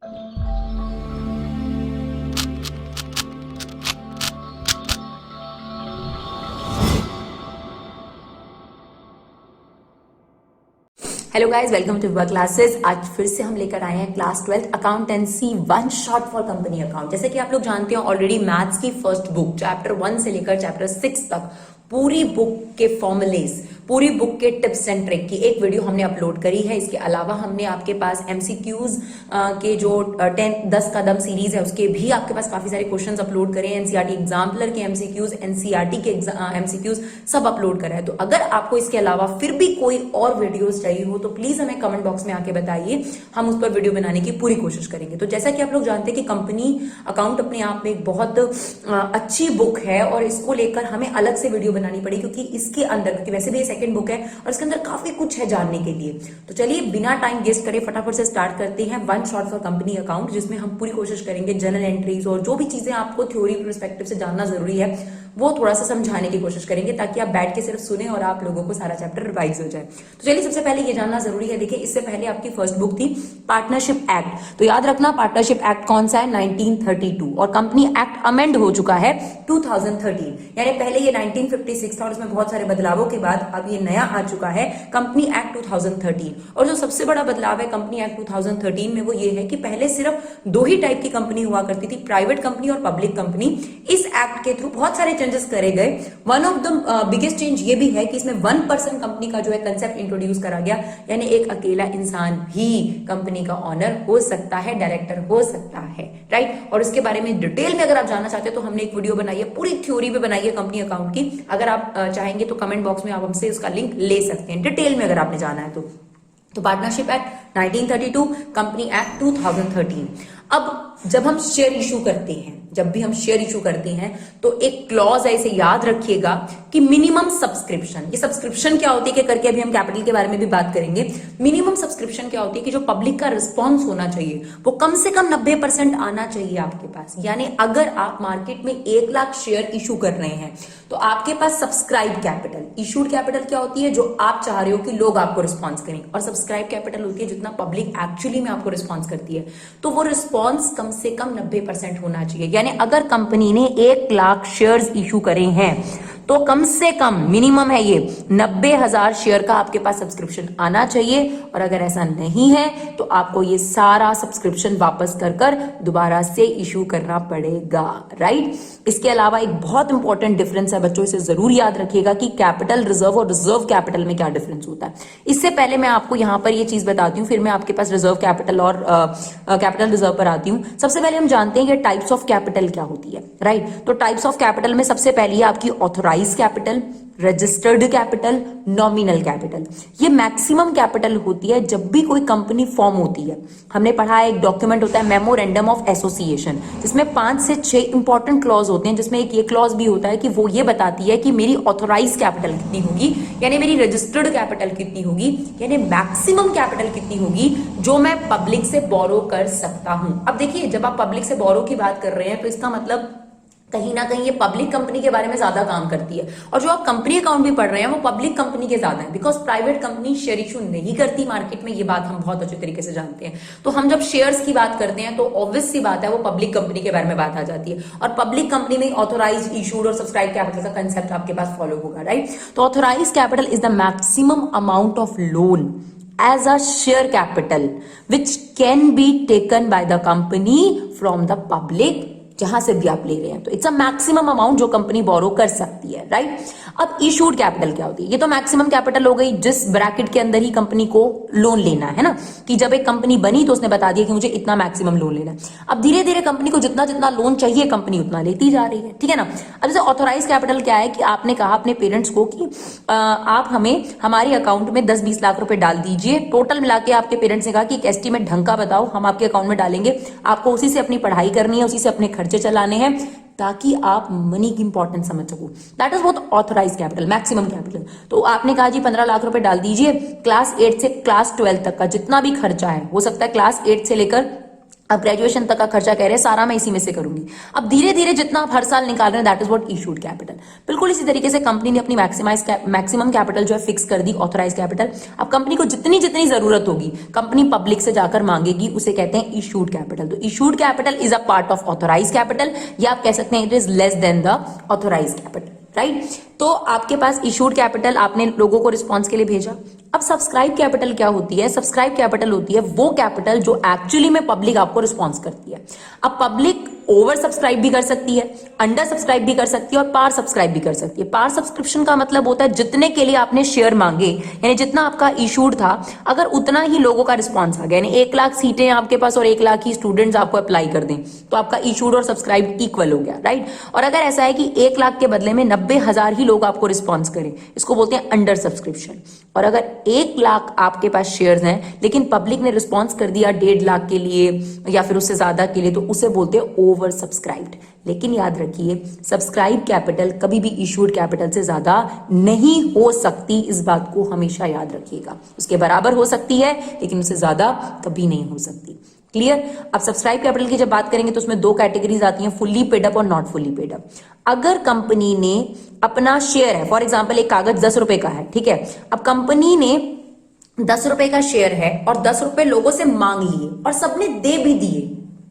Hello guys, welcome to Vibha classes. आज फिर से हम लेकर आए हैं class 12 accountancy 1 short for company account. जैसे कि आप लोग जानते हैं ऑलरेडी मैथ्स की फर्स्ट बुक चैप्टर 1 से लेकर चैप्टर 6 तक पूरी बुक के फॉर्मुलेज, पूरी बुक के टिप्स एंड ट्रिक की एक वीडियो हमने अपलोड करी है। इसके अलावा हमने आपके पास एमसीक्यूज के जो 10 कदम सीरीज है उसके भी आपके पास काफी सारे क्वेश्चंस अपलोड करे हैं। एनसीईआरटी एग्जाम्पलर के एमसीक्यूज, एनसीईआरटी के एमसीक्यूज सब अपलोड करा है। तो अगर आपको इसके अलावा फिर भी कोई और वीडियोस चाहिए हो तो प्लीज हमें कमेंट बॉक्स में आके बताइए, हम उस पर वीडियो बनाने की पूरी कोशिश करेंगे। तो जैसा कि आप लोग जानते हैं कि कंपनी अकाउंट अपने आप में एक बहुत अच्छी बुक है और इसको लेकर हमें अलग से वीडियो बनानी पड़ी, क्योंकि इसके अंदर, क्योंकि वैसे भी ये सेकंड बुक है और इसके अंदर काफी कुछ है जानने के लिए। तो चलिए बिना टाइम वेस्ट करे फटाफट से स्टार्ट करते हैं 1 शॉर्ट फॉर कंपनी अकाउंट, जिसमें हम पूरी कोशिश करेंगे जनरल एंट्रीज और जो भी चीजें आपको थ्योरी पर्सपेक्टिव से जानना जरूरी है वो थोड़ा सा समझाने की कोशिश करेंगे, ताकि आप बैठ के सिर्फ सुने और आप लोगों को सारा चैप्टर रिवाइज हो जाए। तो चलिए सबसे पहले ये जानना जरूरी है। देखिए, इससे पहले आपकी फर्स्ट बुक थी पार्टनरशिप एक्ट। तो याद रखना पार्टनरशिप एक्ट कौन सा है, 1932, और कंपनी एक्ट अमेंड हो चुका है 2013। यानी पहले ये 1956 था और उसमें बहुत सारे बदलावों के बाद अब ये नया आ चुका है कंपनी एक्ट 2013। और जो सबसे बड़ा बदलाव है कंपनी एक्ट 2013 में वो ये है कि पहले सिर्फ 2 ही टाइप की कंपनी हुआ करती थी, प्राइवेट कंपनी और पब्लिक कंपनी। इस एक्ट के थ्रू बहुत सारे चेंजेस करे गए। One of the biggest change ये भी है कि इसमें 1% कंपनी का जो है कंसेप्ट इंट्रोड्यूस करा गया, यानी एक अकेला इंसान भी कंपनी का ऑनर हो सकता है, डायरेक्टर हो सकता है, राइट। और इसके बारे में डिटेल में अगर आप जानना चाहते हैं तो हमने एक वीडियो बनाई है, पूरी थ्योरी पे बनाई है कंपनी अकाउंट की। अगर आप चाहेंगे तो कमेंट बॉक्स में आप हमसे उसका लिंक ले सकते हैं डिटेल में अगर आपने जाना है तो पार्टनरशिप एक्ट 1932, कंपनी एक्ट 2013। अब जब हम शेयर इशू करते हैं, जब भी हम शेयर इशू करते हैं तो एक क्लॉज है, इसे याद रखिएगा कि मिनिमम सब्सक्रिप्शन। ये सब्सक्रिप्शन क्या होती है कि करके अभी हम कैपिटल के बारे में भी बात करेंगे। मिनिमम सब्सक्रिप्शन क्या होती है कि जो पब्लिक का रिस्पॉन्स होना चाहिए वो कम से कम 90% आना चाहिए आपके पास। यानी अगर आप मार्केट में 1 लाख शेयर इशू कर रहे हैं तो आपके पास सब्सक्राइब कैपिटल, इशूड कैपिटल क्या होती है, जो आप चाह रहे हो कि लोग आपको रिस्पॉन्स करें, और सब्सक्राइब कैपिटल होती है जितना पब्लिक एक्चुअली में आपको रिस्पॉन्स करती है। तो वो रिस्पॉन्स कम से कम 90% होना चाहिए। यानी अगर कंपनी ने 1 लाख शेयर्स इशू करे हैं तो कम से कम मिनिमम है ये 90,000 शेयर का आपके पास सब्सक्रिप्शन आना चाहिए। और अगर ऐसा नहीं है तो आपको ये सारा सब्सक्रिप्शन वापस कर दोबारा से इशू करना पड़ेगा, राइट। इसके अलावा एक बहुत इंपॉर्टेंट डिफरेंस है बच्चों, इसे जरूर याद रखिएगा कि कैपिटल रिजर्व और रिजर्व कैपिटल में क्या डिफरेंस होता है। इससे पहले मैं आपको यहां पर ये चीज बताती हूँ, फिर मैं आपके पास रिजर्व कैपिटल और कैपिटल रिजर्व पर आती हूँ। सबसे पहले हम जानते हैं कि टाइप्स ऑफ कैपिटल क्या होती है, राइट। तो टाइप्स ऑफ कैपिटल में सबसे पहली है आपकी authorise capital, registered capital, nominal capital. ये मैक्सिमम कैपिटल होती है जब भी कोई कंपनी फॉर्म होती है। हमने पढ़ा है एक डॉक्यूमेंट होता है मेमोरेंडम ऑफ एसोसिएशन, जिसमें 5 से 6 इंपॉर्टेंट क्लॉज होते हैं, जिसमें एक ये क्लॉज भी होता है कि वो ये बताती है कि मेरी ऑथोराइज कैपिटल कितनी होगी, यानी मेरी रजिस्टर्ड कैपिटल कितनी होगी, यानी मैक्सिमम कैपिटल कितनी होगी जो मैं पब्लिक से बोरो कर सकता हूं। अब देखिए, जब आप पब्लिक से बोरो की बात कर रहे हैं तो इसका मतलब कहीं ना कहीं ये पब्लिक कंपनी के बारे में ज्यादा काम करती है, और जो आप कंपनी अकाउंट भी पढ़ रहे हैं वो पब्लिक कंपनी के ज्यादा है, because private company share issue नहीं करती मार्केट में। ये बात हम बहुत अच्छे तरीके से जानते हैं। तो हम जब शेयर्स की बात करते हैं तो ऑब्वियस सी बात है वो पब्लिक कंपनी के बारे में बात आ जाती है, और पब्लिक कंपनी में ऑथोराइज, इशूड और सब्सक्राइब कैपिटल का कंसेप्ट आपके पास फॉलो होगा, राइट। तो authorise capital is the maximum amount of loan as a share capital which can be taken by the company from the public, जहां से भी आप ले रहे हैं। तो इट्स अ मैक्सिमम अमाउंट जो कंपनी बोरो कर सकती है, राइट। अब इशूड कैपिटल क्या होती है, ये तो मैक्सिमम कैपिटल हो गई जिस ब्रैकेट के अंदर ही कंपनी को लोन लेना है ना, कि जब एक कंपनी बनी तो उसने बता दिया कि मुझे इतना मैक्सिमम लोन लेना है। अब धीरे धीरे कंपनी को जितना जितना लोन चाहिए कंपनी उतना लेती जा रही है, ठीक है ना। अब जैसे ऑथोराइज कैपिटल क्या है कि आपने कहा अपने पेरेंट्स को कि आप हमें हमारे अकाउंट में 10-20 लाख रुपए डाल दीजिए। टोटल मिला के आपके पेरेंट्स ने कहा कि एक एस्टीमेट ढंग का बताओ, हम आपके अकाउंट में डालेंगे, आपको उसी से अपनी पढ़ाई करनी है, उसी से अपने खर्चे चलाने हैं, ताकि आप मनी की इंपॉर्टेंस समझ सको। That is what authorise capital, maximum capital. तो आपने कहा जी 15 लाख रुपए डाल दीजिए, क्लास 8 से क्लास 12 तक का जितना भी खर्चा है, हो सकता है क्लास 8 से लेकर अब ग्रेजुएशन तक का खर्चा कह रहे हैं सारा मैं इसी में से करूंगी। अब धीरे धीरे जितना आप हर साल निकाल रहे हैं that is what issued capital. बिल्कुल इसी तरीके से कंपनी ने अपनी मैक्सिमम कैपिटल जो है फिक्स कर दी, ऑथराइज कैपिटल। अब कंपनी को जितनी जितनी जरूरत होगी कंपनी पब्लिक से जाकर मांगेगी, उसे कहते हैं इशूड कैपिटल। तो issued capital is a part of authorise capital, या आप कह सकते हैं it is less than the authorise capital, right. तो आपके पास इशूड कैपिटल, आपने लोगों को रिस्पॉन्स के लिए भेजा। अब सब्सक्राइब कैपिटल क्या होती है? सब्सक्राइब कैपिटल होती है वो कैपिटल जो एक्चुअली में पब्लिक आपको रिस्पॉन्स करती है। अब पब्लिक ओवर सब्सक्राइब भी कर सकती है, अंडर सब्सक्राइब भी कर सकती है और पार सब्सक्राइब भी कर सकती है। पार सब्सक्रिप्शन का मतलब होता है जितने के लिए आपने शेयर मांगे, यानी जितना आपका इशूड था, अगर उतना ही लोगों का रिस्पॉन्स आ गया, यानी 1 लाख सीटें आपके पास और 1 लाख ही स्टूडेंट्स आपको अप्लाई कर दें, तो आपका इशूड और सब्सक्राइब इक्वल हो गया, राइट। और अगर ऐसा है कि 1 लाख के बदले में 90,000 ही लोग आपको रिस्पॉन्स करें, इसको बोलते हैं अंडर सब्सक्रिप्शन। और अगर 1 लाख आपके पास शेयर्स हैं लेकिन पब्लिक ने रिस्पॉन्स कर दिया 1.5 लाख के लिए या फिर उससे ज्यादा के लिए, तो उसे बोलते हैं ओवर सब्सक्राइब्ड। लेकिन याद रखिए सब्सक्राइब कैपिटल कभी भी इशूड कैपिटल से ज्यादा नहीं हो सकती, इस बात को हमेशा याद रखिएगा। उसके बराबर हो सकती है लेकिन उससे ज्यादा कभी नहीं हो सकती। क्लियर? अब सब्सक्राइब कैपिटल की जब बात करेंगे तो उसमें 2 कैटेगरीज आती हैं, फुल्ली पेड अप और नॉट फुल्ली पेड अप। अगर कंपनी ने अपना शेयर है, फॉर एग्जांपल एक कागज 10 रुपए का है, ठीक है। अब कंपनी ने 10 रुपए का शेयर है और 10 रुपए लोगों से मांग लिए और सबने दे भी दिए,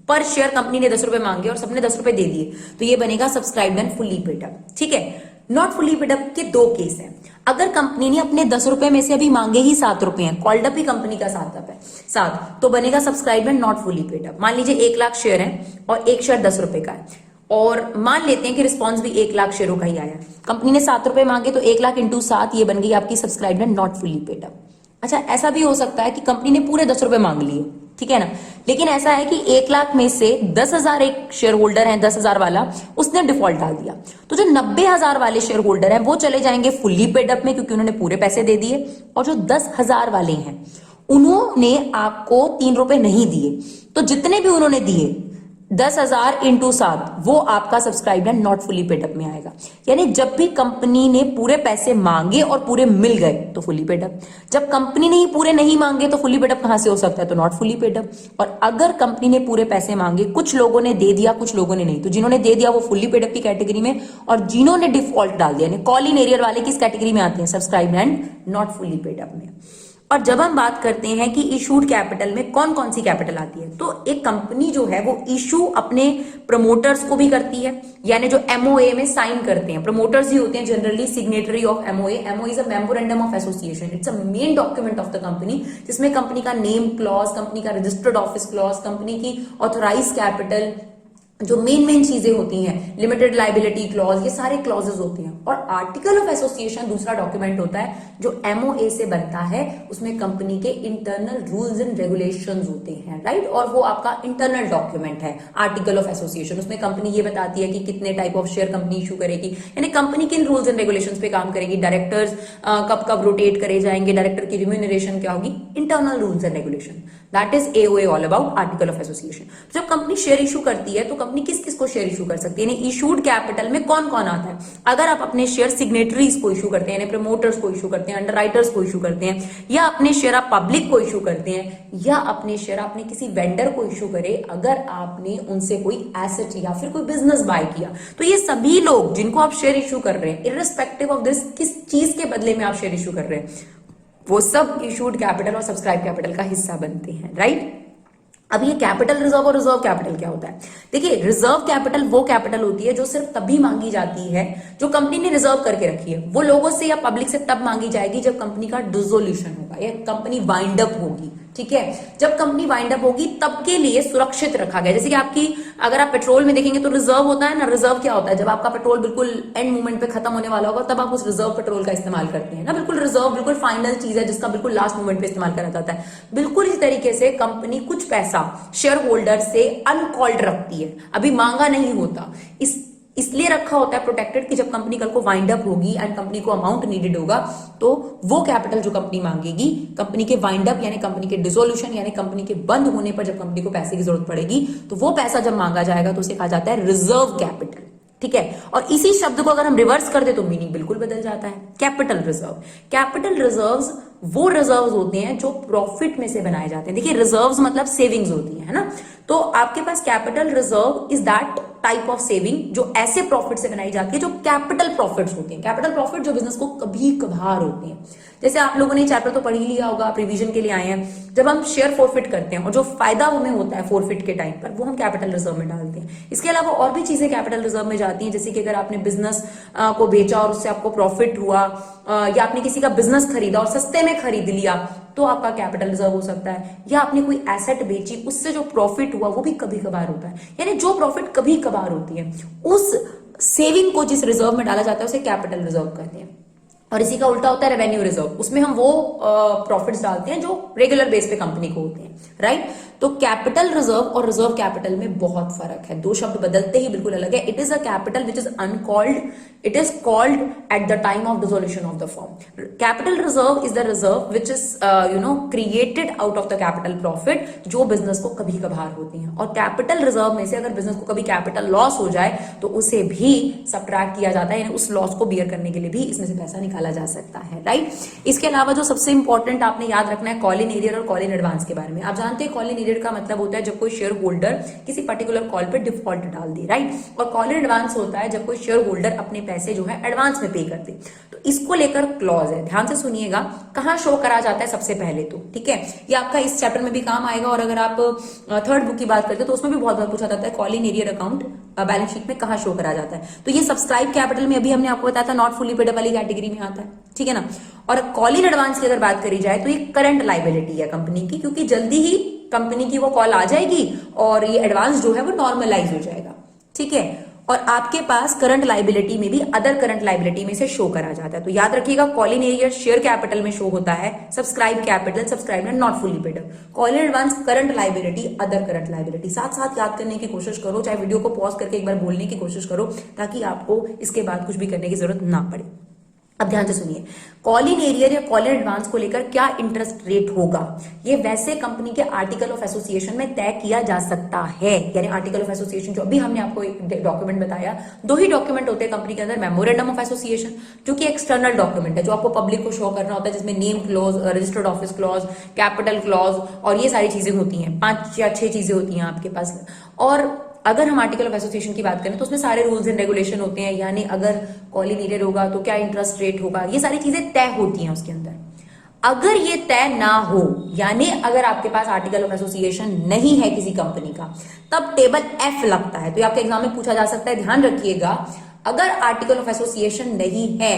पर शेयर कंपनी ने 10 रुपए मांगे और सबने 10 रुपए दे दिए, तो ये बनेगा subscribed and fully paid up, ठीक है। नॉट फुल्ली पेड अप के 2 केस हैं। अगर कंपनी ने अपने 10 रुपए में से अभी मांगे ही 7 रुपए हैं, कॉल्ड अप ही कंपनी का 7, तो बनेगा subscribed and not fully paid up. मान लीजिए 1 लाख शेयर है और एक शेयर 10 रुपए का है, और मान लेते हैं कि रिस्पॉन्स भी 1 लाख शेयरों का ही आया। कंपनी ने 7 रुपए मांगे तो 1 लाख इंटू 7, ये बन गई आपकी subscribed and not fully paid up. अच्छा, ऐसा भी हो सकता है कि कंपनी ने पूरे 10 रुपए मांग लिए, ठीक है ना, लेकिन ऐसा है कि 1 लाख में से 10,000 एक शेयर होल्डर है, 10,000 वाला, उसने डिफॉल्ट डाल दिया, तो जो 90,000 वाले शेयर होल्डर हैं वो चले जाएंगे फुल्ली पेड अप में क्योंकि उन्होंने पूरे पैसे दे दिए, और जो 10,000 वाले हैं उन्होंने आपको 3 रुपए नहीं दिए, तो जितने भी उन्होंने दिए 10,000 इंटू 7 वो आपका subscribed and not fully paid up में आएगा। यानी जब भी कंपनी ने पूरे पैसे मांगे और पूरे मिल गए तो फुल्ली पेड अप, जब कंपनी ने ही पूरे नहीं मांगे तो फुल्ली पेड अप कहां से हो सकता है, तो नॉट फुल्ली पेड अप। और अगर कंपनी ने पूरे पैसे मांगे, कुछ लोगों ने दे दिया कुछ लोगों ने नहीं, तो जिन्होंने दे दिया वो फुल्ली पेड अप की कैटेगरी में, और जिन्होंने डिफॉल्ट डाल दिया यानी कॉल इन एरियर वाले किस कैटेगरी में आते हैं, subscribed and not fully paid up में। और जब हम बात करते हैं कि इशूड कैपिटल में कौन कौन सी कैपिटल आती है, तो एक कंपनी जो है वो इशू अपने प्रमोटर्स को भी करती है, यानी जो एमओए में साइन करते हैं, प्रमोटर्स ही होते हैं generally signatory of MOA. MOA is a memorandum of association, it's a main document of the company, जिसमें कंपनी का नेम क्लॉज, कंपनी का रजिस्टर्ड ऑफिस क्लॉज, कंपनी की ऑथराइज कैपिटल, जो मेन चीजें होती हैं, लिमिटेड लाइबिलिटी क्लॉज, ये सारे क्लॉजेस होते हैं। और आर्टिकल ऑफ एसोसिएशन दूसरा डॉक्यूमेंट होता है जो एमओए से बनता है, उसमें कंपनी के इंटरनल रूल्स एंड रेगुलेशंस होते हैं, राइट। और वो आपका इंटरनल डॉक्यूमेंट है आर्टिकल ऑफ एसोसिएशन। उसमें कंपनी ये बताती है कि कितने type of share company issue करेगी, यानी कंपनी किन रूल्स एंड रेगुलेशंस पे काम करेगी, डायरेक्टर्स कब कब रोटेट करे जाएंगे, डायरेक्टर की रिम्यूनरेशन क्या होगी, internal rules and regulation, that is AOA all about article of association. जब कंपनी शेयर इशू करती है तो कंपनी किस किस को शेयर इशू कर सकती है, यानी इशूड कैपिटल में कौन कौन आता है। अगर आप अपने शेयर सिग्नेटरीज को इशू करते हैं, यानी प्रमोटर्स को इशू करते हैं, अंडरराइटर्स को इशू करते हैं, या अपने शेयर आप पब्लिक को इशू करते हैं, या अपने शेयर आपने किसी वेंडर को इशू करे, अगर आपने उनसे कोई एसेट या फिर कोई बिजनेस बाय किया, तो ये सभी लोग जिनको आप शेयर इशू कर रहे हैं, इररिस्पेक्टिव ऑफ दिस किस चीज के बदले में आप शेयर इशू कर रहे हैं, वो सब इशूड कैपिटल और सब्सक्राइब कैपिटल का हिस्सा बनते हैं, राइट। अब ये कैपिटल रिजर्व और रिजर्व कैपिटल क्या होता है? देखिए, रिजर्व कैपिटल वो कैपिटल होती है जो सिर्फ तभी मांगी जाती है, जो कंपनी ने रिजर्व करके रखी है, वो लोगों से या पब्लिक से तब मांगी जाएगी जब कंपनी का डिसोल्यूशन होगा या कंपनी वाइंड अप होगी, ठीक है। जब कंपनी वाइंड अप होगी तब के लिए सुरक्षित रखा गया। जैसे कि आपकी, अगर आप पेट्रोल में देखेंगे तो रिजर्व होता है ना, रिजर्व क्या होता है, जब आपका पेट्रोल बिल्कुल एंड मोमेंट पे खत्म होने वाला होगा तब आप उस रिजर्व पेट्रोल का इस्तेमाल करते हैं ना, बिल्कुल रिजर्व, बिल्कुल फाइनल चीज है जिसका बिल्कुल लास्ट मोमेंट पे इस्तेमाल करा जाता है। बिल्कुल इस तरीके से कंपनी कुछ पैसा शेयर होल्डर से अनकॉल्ड रखती है, अभी मांगा नहीं होता, इसलिए रखा होता है प्रोटेक्टेड, कि जब कंपनी कल को वाइंड अप होगी एंड कंपनी को अमाउंट नीडेड होगा तो वो कैपिटल जो कंपनी मांगेगी, कंपनी के वाइंड अप यानी कंपनी के डिसोल्यूशन यानी कंपनी के बंद होने पर जब कंपनी को पैसे की जरूरत पड़ेगी तो वो पैसा जब मांगा जाएगा तो उसे कहा जाता है रिजर्व कैपिटल, ठीक है। और इसी शब्द को अगर हम रिवर्स कर दे तो मीनिंग बिल्कुल बदल जाता है, कैपिटल रिजर्व। कैपिटल रिजर्व्स वो रिजर्व्स होते हैं जो प्रॉफिट में से बनाए जाते हैं। देखिए रिजर्व्स मतलब सेविंग्स होती है ना, तो आपके पास capital reserve is that type of saving जो ऐसे प्रॉफिट से बनाई जाती है जो कैपिटल प्रॉफिट्स होते हैं। कैपिटल प्रॉफिट जो बिजनेस को कभी कभार होते हैं, जैसे आप लोगों ने चैप्टर तो पढ़ ही लिया होगा, आप रिवीजन के लिए आए हैं, जब हम शेयर फोरफिट करते हैं और जो फायदा हमें होता है फोरफिट के टाइम पर वो हम कैपिटल रिजर्व में डालते हैं। इसके अलावा और भी चीजें कैपिटल रिजर्व में जाती हैं, जैसे कि अगर आपने बिजनेस को बेचा और उससे आपको प्रॉफिट हुआ, या आपने किसी का बिजनेस खरीदा और सस्ते में खरीद लिया तो आपका कैपिटल रिजर्व हो सकता है, या आपने कोई एसेट बेची उससे जो प्रॉफिट हुआ वो भी कभी कभार होता है। यानी जो प्रॉफिट कभी कभार होती है उस सेविंग को जिस रिजर्व में डाला जाता है उसे कैपिटल रिजर्व कहते हैं। और इसी का उल्टा होता है रेवेन्यू रिजर्व, उसमें हम वो प्रॉफिट्स डालते हैं जो रेगुलर बेस पे कंपनी को होते हैं, राइट। तो कैपिटल रिजर्व और रिजर्व कैपिटल में बहुत फर्क है, दो शब्द बदलते ही बिल्कुल अलग है। It is a capital which is uncalled, it is called at the time of dissolution of the firm. Capital reserve is the reserve which is created out of the capital profit, जो business को कभी कभार होती है। और capital reserve में से अगर बिजनेस को कभी कैपिटल लॉस हो जाए तो उसे भी सब्ट्रैक्ट किया जाता है, यानी उस लॉस को बियर करने के लिए भी इसमें से पैसा निकाला जा सकता है, राइट। इसके अलावा जो सबसे इंपॉर्टेंट आपने याद रखना है कॉल इन एरियर और कॉल इन एडवांस के बारे में। आप जानते हैं कॉल इन एरियर का मतलब होता है जब कोई शेयर होल्डर किसी पर्टिकुलर कॉल पे डिफॉल्ट डाल दे, राइट। और कॉल इन एडवांस होता है जब कोई शेयर होल्डर अपने पैसे जो है एडवांस में पे कर दे। तो इसको लेकर क्लॉज है, ध्यान से सुनिएगा, कहां शो करा जाता है सबसे पहले तो, ठीक है। ये आपका इस चैप्टर में भी काम आएगा, और अगर आप थर्ड बुक की बात करते हो तो उसमें भी बहुत बार पूछा जाता है call in arrear account balance sheet में कहां शो करा जाता है। तो ये सब्सक्राइब कैपिटल में अभी हमने आपको बताया था नॉट फुली पेड वाली कैटेगरी में आता है, ठीक है ना। और कॉल इन एडवांस की अगर बात करी जाए तो ये करंट लाइबिलिटी है कंपनी की, क्योंकि जल्दी ही कंपनी की वो कॉल आ जाएगी और ये एडवांस जो है वो नॉर्मलाइज हो जाएगा, ठीक है। और आपके पास करंट लाइबिलिटी में भी अदर करंट लाइबिलिटी में से शो करा जाता है। तो याद रखिएगा call in arrear share capital में शो होता है, सब्सक्राइब कैपिटल सब्सक्राइब में not fully paid, call in advance current liability other current liability. साथ साथ याद करने की कोशिश करो, चाहे वीडियो को पॉज करके एक बार बोलने की कोशिश करो ताकि आपको इसके बाद कुछ भी करने की जरूरत ना पड़े। अब ध्यान से सुनिए, कॉल इन एरियर या कॉल इन एडवांस को लेकर क्या इंटरेस्ट रेट होगा, ये वैसे कंपनी के आर्टिकल ऑफ एसोसिएशन में तय किया जा सकता है। यानी आर्टिकल ऑफ एसोसिएशन जो अभी हमने आपको एक डॉक्यूमेंट बताया, दो ही डॉक्यूमेंट होते हैं कंपनी के अंदर, मेमोरेंडम ऑफ एसोसिएशन जो कि एक्सटर्नल डॉक्यूमेंट है जो आपको पब्लिक को शो करना होता है, जिसमें name clause, registered office clause, capital clause और ये सारी चीजें होती हैं, 5 या 6 चीजें होती हैं आपके पास। और अगर हम आर्टिकल ऑफ एसोसिएशन की बात करें तो उसमें सारे रूल्स एंड रेगुलेशन होते हैं, यानी अगर कॉल इन एरियर होगा तो क्या इंटरेस्ट रेट होगा, ये सारी चीजें तय होती हैं उसके अंदर। अगर ये तय ना हो, यानी अगर आपके पास आर्टिकल ऑफ एसोसिएशन नहीं है किसी कंपनी का, तब टेबल एफ लगता है। तो ये आपके एग्जाम में पूछा जा सकता है, ध्यान रखिएगा, अगर आर्टिकल ऑफ एसोसिएशन नहीं है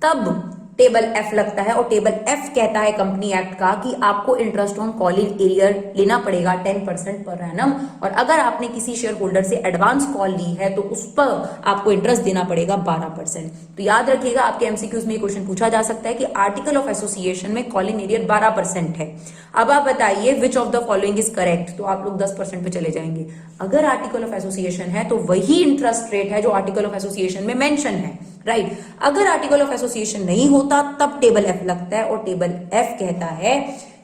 तब टेबल एफ लगता है। और टेबल एफ कहता है कंपनी एक्ट का कि आपको interest on call in arrear लेना पड़ेगा 10% पर एनम, और अगर आपने किसी शेयर होल्डर से एडवांस कॉल ली है तो उस पर आपको इंटरेस्ट देना पड़ेगा 12%। तो याद रखिएगा, आपके एमसीक्यूज में क्वेश्चन पूछा जा सकता है कि आर्टिकल ऑफ एसोसिएशन में कॉल इन एरियर 12% है। अब आप बताइए which of the following is correct, तो आप लोग 10% पे चले जाएंगे। अगर आर्टिकल ऑफ एसोसिएशन है तो वही इंटरेस्ट रेट है जो आर्टिकल ऑफ एसोसिएशन में मेंशन है, राइट। अगर आर्टिकल ऑफ एसोसिएशन नहीं होता तब टेबल एफ लगता है, और टेबल एफ कहता है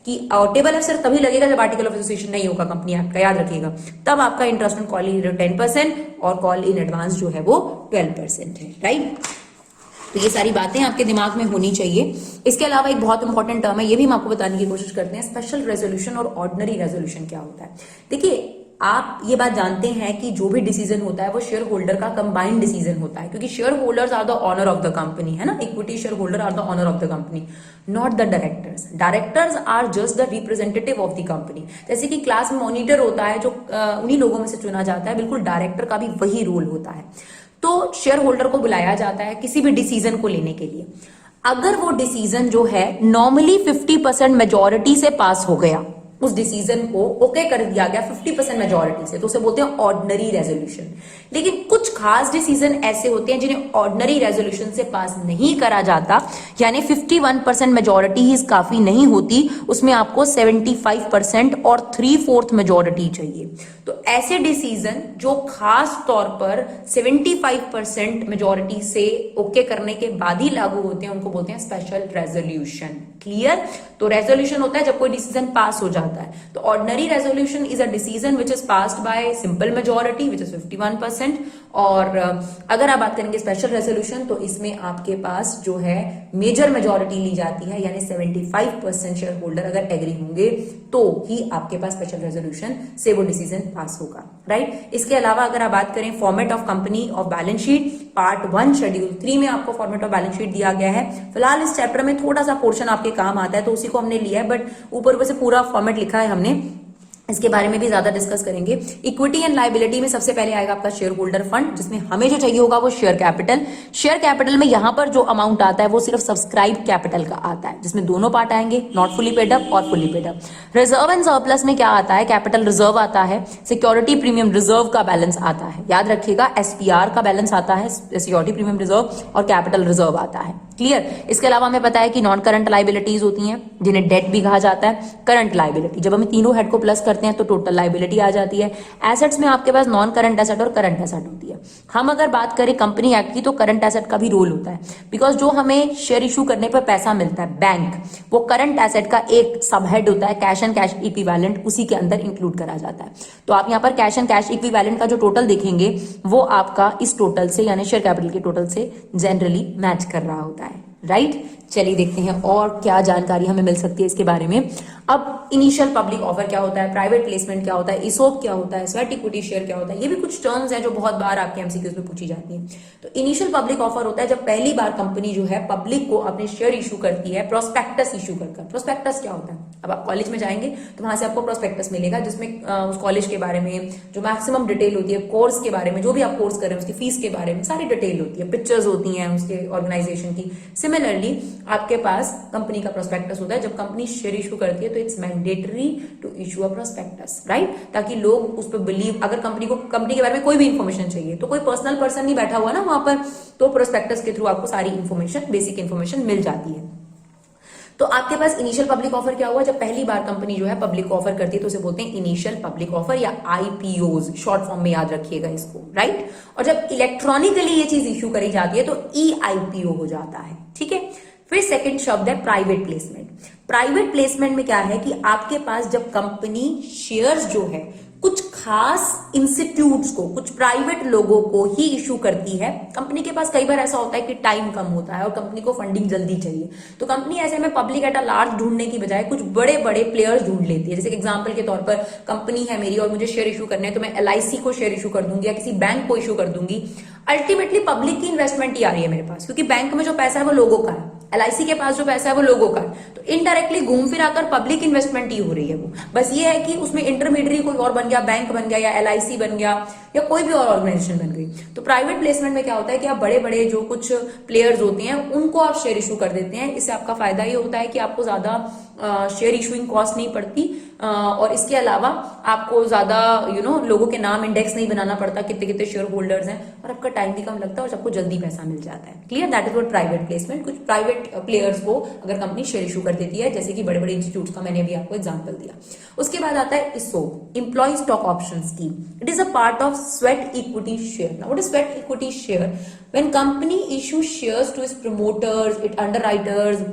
कि टेबल एफ सिर्फ तभी लगेगा जब आर्टिकल ऑफ एसोसिएशन नहीं होगा कंपनी एक्ट का, याद रखिएगा। तब आपका इंटरेस्ट ऑन कॉल इन 10% और कॉल इन एडवांस जो है वो 12% है, राइट। तो ये सारी बातें आपके दिमाग में होनी चाहिए। इसके अलावा एक बहुत इंपॉर्टेंट टर्म है, ये भी हम आपको बताने की कोशिश करते हैं, स्पेशल रेजोल्यूशन और ऑर्डिनरी रेजोल्यूशन क्या होता है। देखिए, आप ये बात जानते हैं कि जो भी डिसीजन होता है वो शेयर होल्डर का कंबाइंड डिसीजन होता है, क्योंकि share holders are the owner of the company, है ना। Equity share holder are the owner of the company, not the directors. Directors are just the representative of the company. जैसे कि class monitor होता है जो उन्हीं लोगों में से चुना जाता है, बिल्कुल डायरेक्टर का भी वही रोल होता है। तो शेयर होल्डर को बुलाया जाता है किसी भी डिसीजन को लेने के लिए। अगर वो डिसीजन जो है नॉर्मली 50% मेजोरिटी से पास हो गया, उस डिसीजन को ओके कर दिया गया 50% मेजोरिटी से, तो उसे बोलते हैं ऑर्डिनरी रेजोल्यूशन। लेकिन कुछ खास डिसीजन ऐसे होते हैं जिन्हें ऑर्डिनरी रेजोल्यूशन से पास नहीं करा जाता, यानी 51% मेजोरिटी ही काफी नहीं होती, उसमें आपको 75% और 3/4 मेजोरिटी चाहिए। तो ऐसे डिसीजन जो खास तौर पर 75% मेजोरिटी से ओके करने के बाद ही लागू होते हैं, उनको बोलते हैं स्पेशल रेजोल्यूशन। क्लियर। तो रेजोल्यूशन होता है जब कोई डिसीजन पास हो जाता जाता है। तो ordinary resolution is a decision which is passed by simple majority which is 51%। और अगर आप बात करेंगे स्पेशल रेजोल्यूशन तो इसमें आपके पास जो है मेजर मेजोरिटी ली जाती है, यानी 75% शेयर होल्डर अगर एग्री होंगे तो ही आपके पास स्पेशल रेजोल्यूशन से वो डिसीजन पास होगा, राइट। इसके अलावा अगर आप बात करें format of company of balance sheet, part 1 schedule 3 में आपको फॉर्मेट ऑफ बैलेंस शीट दिया गया है। फिलहाल इस चैप्टर में थोड़ा सा पोर्शन आपके काम आता है तो उसी को हमने लिया है, बट ऊपर से पूरा फॉर्मेट लिखा है हमने, इसके बारे में भी ज्यादा डिस्कस करेंगे। इक्विटी एंड लायबिलिटी में सबसे पहले आएगा आपका शेयर होल्डर फंड, जिसमें हमें जो चाहिए होगा वो शेयर कैपिटल। शेयर कैपिटल में यहां पर जो अमाउंट आता है वो सिर्फ सब्सक्राइब कैपिटल का आता है, जिसमें दोनों पार्ट आएंगे, नॉट फुली पेड अप और fully paid up. Reserve and surplus में क्या आता है, कैपिटल रिजर्व आता है, सिक्योरिटी प्रीमियम रिजर्व का बैलेंस आता है, याद रखिएगा एसपीआर का बैलेंस आता है, सिक्योरिटी प्रीमियम रिजर्व और कैपिटल रिजर्व आता है, क्लियर। इसके अलावा हमें पता है कि नॉन करंट लायबिलिटीज होती हैं जिन्हें डेट भी कहा जाता है। करंट लायबिलिटी जब हम तीनों हेड को प्लस करते हैं तो टोटल लायबिलिटी आ जाती है। एसेट्स में आपके पास नॉन करंट एसेट और करंट एसेट होती है। हम अगर बात करें कंपनी एक्ट की तो करंट एसेट का भी रोल होता है, बिकॉज जो हमें शेयर इशू करने पर पैसा मिलता है बैंक, वो करंट एसेट का एक सब हेड होता है, कैश एंड कैश इक्विवेलेंट, उसी के अंदर इंक्लूड करा जाता है। तो आप यहाँ पर कैश एंड कैश इक्विवेलेंट का जो टोटल देखेंगे वो आपका इस टोटल से यानी शेयर कैपिटल के टोटल से जनरली मैच कर रहा होता है, राइट। चलिए देखते हैं और क्या जानकारी हमें मिल सकती है इसके बारे में। अब इनिशियल पब्लिक ऑफर क्या होता है, प्राइवेट प्लेसमेंट क्या होता है, इसोप क्या होता है, स्वेट इक्विटी शेयर क्या होता है, ये भी कुछ टर्म्स हैं जो बहुत बार आपके एमसीक्यूज में पूछी जाती हैं। तो इनिशियल पब्लिक ऑफर होता है जब पहली बार कंपनी जो है पब्लिक को अपने शेयर इशू करती है, प्रोस्पेक्टस इशू कर। प्रोस्पेक्टस क्या होता है, अब आप कॉलेज में जाएंगे तो वहां से आपको प्रोस्पेक्टस मिलेगा, जिसमें उस कॉलेज के बारे में जो मैक्सिमम डिटेल होती है, कोर्स के बारे में, जो भी आप कोर्स कर रहे हैं उसकी फीस के बारे में सारी डिटेल होती है, पिक्चर्स होती हैं उसके ऑर्गेनाइजेशन की। सिमिलरली आपके पास कंपनी का प्रोस्पेक्टस होता है, जब कंपनी शेयर इशू करती है तो it's mandatory to issue a prospectus, right, ताकि लोग उस पर बिलीव, अगर कंपनी के बारे में कोई भी इंफॉर्मेशन चाहिए तो कोई पर्सनल पर्सन नहीं बैठा हुआ ना वहां पर, तो प्रोस्पेक्टस के थ्रू आपको सारी इंफॉर्मेशन, बेसिक इंफॉर्मेशन मिल जाती है। तो आपके पास इनिशियल पब्लिक ऑफर क्या हुआ, जब पहली बार कंपनी जो है पब्लिक ऑफर करती है तो उसे बोलते हैं इनिशियल पब्लिक ऑफर या आईपीओज, शॉर्ट फॉर्म में याद रखिएगा इसको, राइट। और जब इलेक्ट्रॉनिकली ये चीज इश्यू करी जाती है तो ईआईपीओ हो जाता है, ठीक है। फिर सेकंड शब्द है प्राइवेट प्लेसमेंट। प्राइवेट प्लेसमेंट में क्या है कि आपके पास जब कंपनी शेयर्स जो है कुछ खास इंस्टीट्यूट्स को, कुछ प्राइवेट लोगों को ही इशू करती है। कंपनी के पास कई बार ऐसा होता है कि टाइम कम होता है और कंपनी को फंडिंग जल्दी चाहिए, तो कंपनी ऐसे में पब्लिक एट अ लार्ज ढूंढने की बजाय कुछ बड़े बड़े प्लेयर्स ढूंढ लेती है। जैसे एग्जांपल के तौर पर कंपनी है मेरी और मुझे शेयर इशू करने हैं, तो मैं एलआईसी को शेयर इशू कर दूंगी या किसी बैंक को इशू कर दूंगी। अल्टीमेटली पब्लिक की इन्वेस्टमेंट ही आ रही है मेरे पास, क्योंकि बैंक में जो पैसा है वो लोगों का है, एलआईसी के पास जो पैसा है वो लोगों का है, तो इनडायरेक्टली घूम फिर आकर पब्लिक इन्वेस्टमेंट ही हो रही है वो। बस ये है कि उसमें इंटरमीडियरी कोई और बन गया, बैंक बन गया या एलआईसी बन गया या कोई भी और ऑर्गेनाइजेशन बन गई। तो प्राइवेट प्लेसमेंट में क्या होता है कि आप बड़े बड़े जो कुछ प्लेयर्स होते हैं उनको आप शेयर इशू कर देते हैं। इससे आपका फायदा ये होता है कि आपको ज्यादा शेयर इशूइंग कॉस्ट नहीं पड़ती, और इसके अलावा आपको ज्यादा लोगों के नाम इंडेक्स नहीं बनाना पड़ता, कितने कितने शेयर होल्डर्स हैं, और आपका टाइम भी कम लगता है और सबको जल्दी पैसा मिल जाता है। Clear, that is what private placement. कुछ प्राइवेट प्लेयर्स को अगर कंपनी शेयर इशू कर देती है, जैसे कि बड़े बड़े इंस्टीट्यूट का मैंने अभी आपको एग्जाम्पल दिया। उसके बाद आता है ISOP, employ stock option scheme. It is a part of sweat equity share. Now what is sweat equity share? When company issue shares to its promoters, it underwriters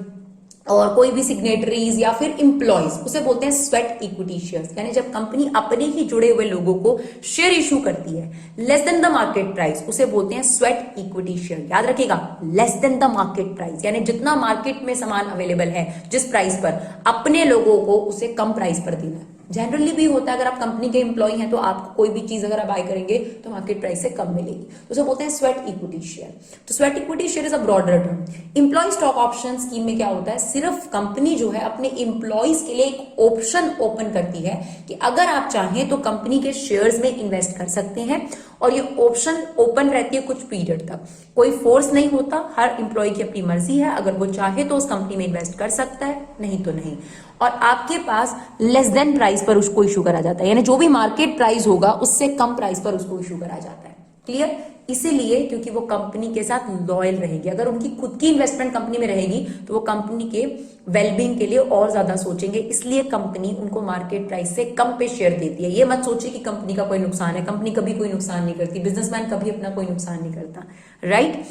और कोई भी सिग्नेटरीज या फिर इंप्लॉइज, उसे बोलते हैं स्वेट इक्विटी शेयर्स। यानी जब कंपनी अपने ही जुड़े हुए लोगों को शेयर इशू करती है less than the market price, उसे बोलते हैं स्वेट इक्विटी शेयर। याद रखिएगा, less than the market price, यानी जितना मार्केट में सामान अवेलेबल है जिस प्राइस पर, अपने लोगों को उसे कम प्राइस पर देना है। जनरली भी होता है, अगर आप कंपनी के एम्प्लॉय हैं तो आपको कोई भी चीज अगर आप बाय करेंगे तो मार्केट प्राइस से कम मिलेगी, तो उसे बोलते हैं स्वेट इक्विटी शेयर। तो sweat equity share is a broader term. Employ stock option scheme में क्या होता है, सिर्फ कंपनी जो है अपने एम्प्लॉयज के लिए एक ऑप्शन ओपन करती है कि अगर आप चाहें तो कंपनी के शेयर्स में इन्वेस्ट कर सकते हैं, और ये ऑप्शन ओपन रहती है कुछ पीरियड तक। कोई फोर्स नहीं होता, हर एम्प्लॉय की अपनी मर्जी है, अगर वो चाहे तो उस कंपनी में इन्वेस्ट कर सकता है, नहीं तो नहीं। और आपके पास लेस देन प्राइस पर उसको इशू करा जाता है, यानी जो भी मार्केट प्राइस होगा उससे कम प्राइस पर उसको इशू करा जाता है। क्लियर, इसीलिए क्योंकि वो कंपनी के साथ लॉयल रहेगी। अगर उनकी खुद की इन्वेस्टमेंट कंपनी में रहेगी तो वो कंपनी के वेलबींग के लिए और ज्यादा सोचेंगे, इसलिए कंपनी उनको मार्केट प्राइस से कम पे शेयर देती है। ये मत सोचिए कि कंपनी का कोई नुकसान है, कंपनी कभी कोई नुकसान नहीं करती, बिजनेसमैन कभी अपना कोई नुकसान नहीं करता, राइट।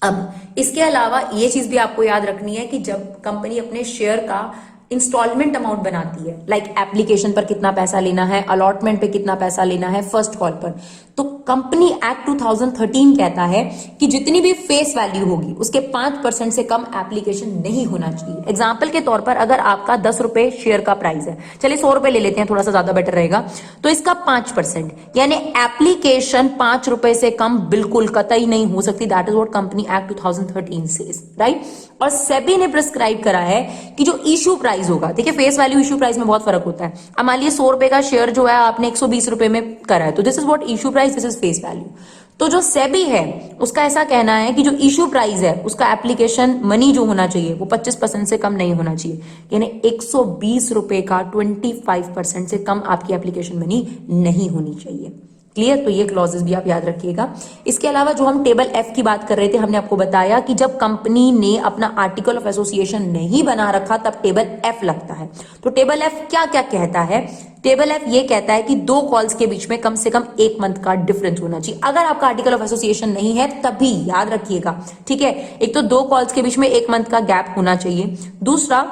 अब इसके अलावा ये चीज भी आपको याद रखनी है कि जब कंपनी अपने शेयर का इंस्टॉलमेंट अमाउंट बनाती है, लाइक एप्लीकेशन पर कितना पैसा लेना है, अलॉटमेंट पे कितना पैसा लेना है, फर्स्ट कॉल पर। तो कंपनी एक्ट 2013 कहता है कि जितनी भी फेस वैल्यू होगी उसके 5% से कम एप्लीकेशन नहीं होना चाहिए। एग्जाम्पल के तौर पर अगर आपका 10 रुपए शेयर का प्राइस है, चलिए 100 रुपए ले लेते हैं, थोड़ा सा ज्यादा बेटर रहेगा, तो इसका 5% यानी एप्लीकेशन 5 रुपए से कम बिल्कुल कतई नहीं हो सकती। That is what company act 2013 says, right. और सेबी ने प्रिस्क्राइब करा है कि जो इश्यू प्राइस होगा, देखिए फेस वैल्यू इश्यू प्राइस में बहुत फर्क होता है। अब मान लीजिए 100 रुपए का शेयर जो है आपने 120 रुपए में करा है, तो this is what issue price, this is face value. तो जो सेबी है उसका ऐसा कहना है कि जो इश्यू प्राइस है उसका एप्लीकेशन मनी जो होना चाहिए वो 25% से कम नहीं होना चाहिए, यानी 120 रुपए का 25% से कम आपकी एप्लीकेशन मनी नहीं होनी चाहिए। क्लियर? तो ये क्लॉजेस भी आप याद रखिएगा। इसके अलावा जो हम टेबल एफ की बात कर रहे थे, हमने आपको बताया कि जब कंपनी ने अपना आर्टिकल ऑफ एसोसिएशन नहीं बना रखा तब टेबल एफ लगता है। तो टेबल एफ क्या क्या कहता है? टेबल एफ ये कहता है कि 2 कॉल्स के बीच में कम से कम 1 मंथ का डिफरेंस होना चाहिए। अगर आपका आर्टिकल ऑफ एसोसिएशन नहीं है तभी याद रखिएगा, ठीक है। एक तो 2 कॉल्स के बीच में 1 मंथ का गैप होना चाहिए। दूसरा,